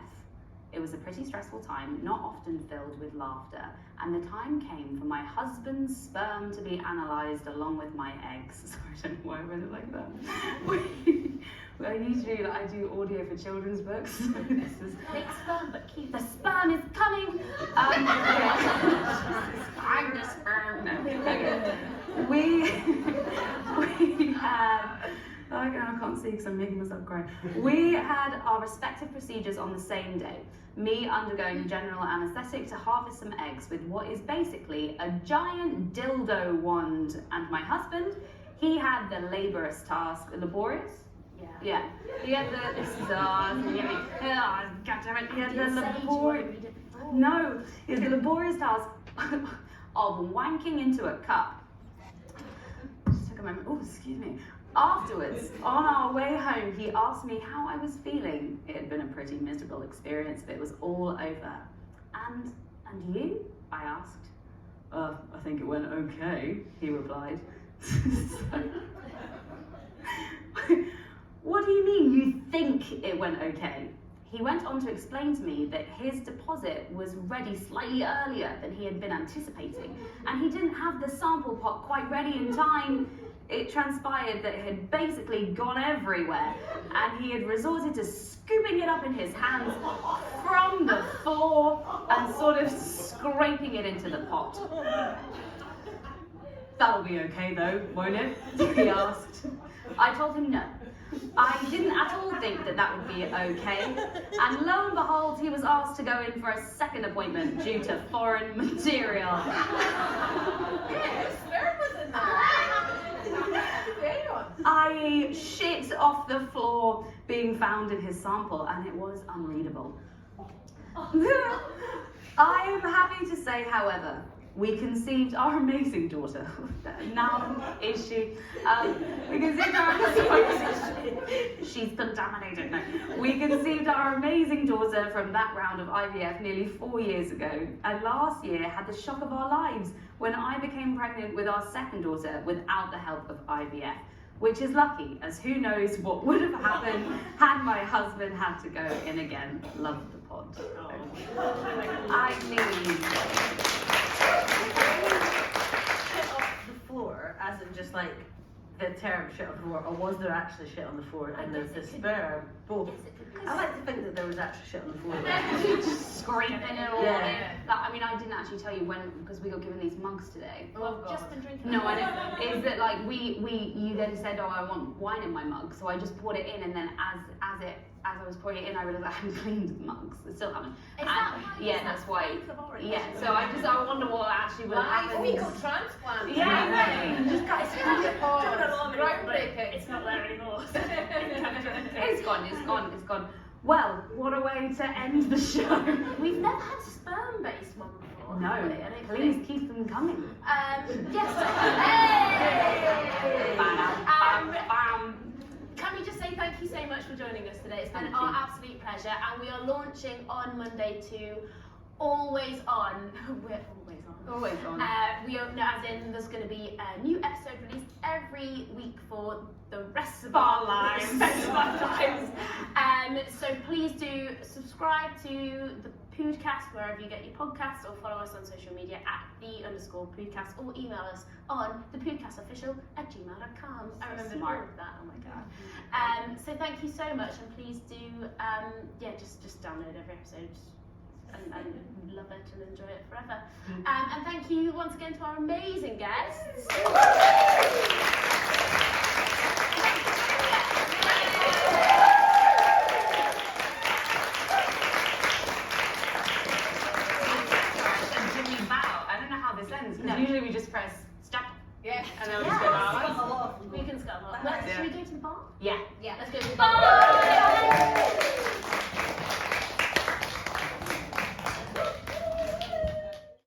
It was a pretty stressful time, not often filled with laughter, and the time came for my husband's sperm to be analysed along with my eggs. Sorry, I don't know why I read it like that. I usually I do audio for children's books. So this is Big sperm, but cute. the sperm is coming. I'm the sperm. No. Okay. We had. I can't see because I'm making myself cry. We had our respective procedures on the same day. Me undergoing general anaesthetic to harvest some eggs with what is basically a giant dildo wand, and my husband, he had the laborious task. Laborious? Yeah. He had the. This is ours. He had the laborious. No, he had the laborious task of wanking into a cup. Just took a moment. Oh, excuse me. Afterwards, on our way home, he asked me how I was feeling. It had been a pretty miserable experience, but it was all over. And you? I asked. I think it went okay, he replied. What do you mean you think it went okay? He went on to explain to me that his deposit was ready slightly earlier than he had been anticipating, and he didn't have the sample pot quite ready in time. It transpired that it had basically gone everywhere, and he had resorted to scooping it up in his hands from the floor and sort of scraping it into the pot. That'll be okay though, won't it? He asked. I told him no. I didn't at all think that would be okay, and lo and behold, he was asked to go in for a second appointment due to foreign material. Yes, there was in there. I shit off the floor being found in his sample, and it was unreadable. I am happy to say, however, we conceived our amazing daughter. Now is she? We conceived our she's contaminated. No, we conceived our amazing daughter from that round of IVF nearly 4 years ago, and last year had the shock of our lives when I became pregnant with our second daughter without the help of IVF. Which is lucky, as who knows what would have happened had my husband had to go in again. Love the pod. I mean, Shit off the floor, as in just like the term shit on the floor, or was there actually shit on the floor and there's the sperm? Both. I like to think that there was actually shit on the floor. just screaming it all Yeah. in. I mean, I didn't actually tell you when, because we got given these mugs today. Well, I've just been drinking. No, I don't. Is that like you then said, oh, I want wine in my mug, so I just poured it in, and then as I was pouring it in, I realised I hadn't cleaned the mugs. I still haven't. Is that why? Yeah, that's why. Faith of origin. Yeah, so I wonder what actually would have happened. Fecal transplant. Yeah, exactly. Just got It's not there anymore. It's gone. Well, what a way to end the show. We've never had a sperm-based one before. No, have we? I don't please think. keep them coming. Yes. Can we just say thank you so much for joining us today? It's been Thank our you. absolute pleasure, and we are launching on Monday to Always On. We're always on. Always on. We are, no, as in there's going to be a new episode released every week for the rest of our lives. So please do subscribe to the Poodcast wherever you get your podcasts, or follow us on social media at @the_Poodcast, or email us on thepodcastofficial@gmail.com. I remembered all of that. Oh my god. So thank you so much, and please do just download every episode. And love it and enjoy it forever. And thank you once again to our amazing guests. Jimmy bow. I don't know how this ends, because No. usually we just press stop. Yeah. And then we just go, We can scuttle off. Yeah. Should we go to the bar? Yeah. Let's go to the bar.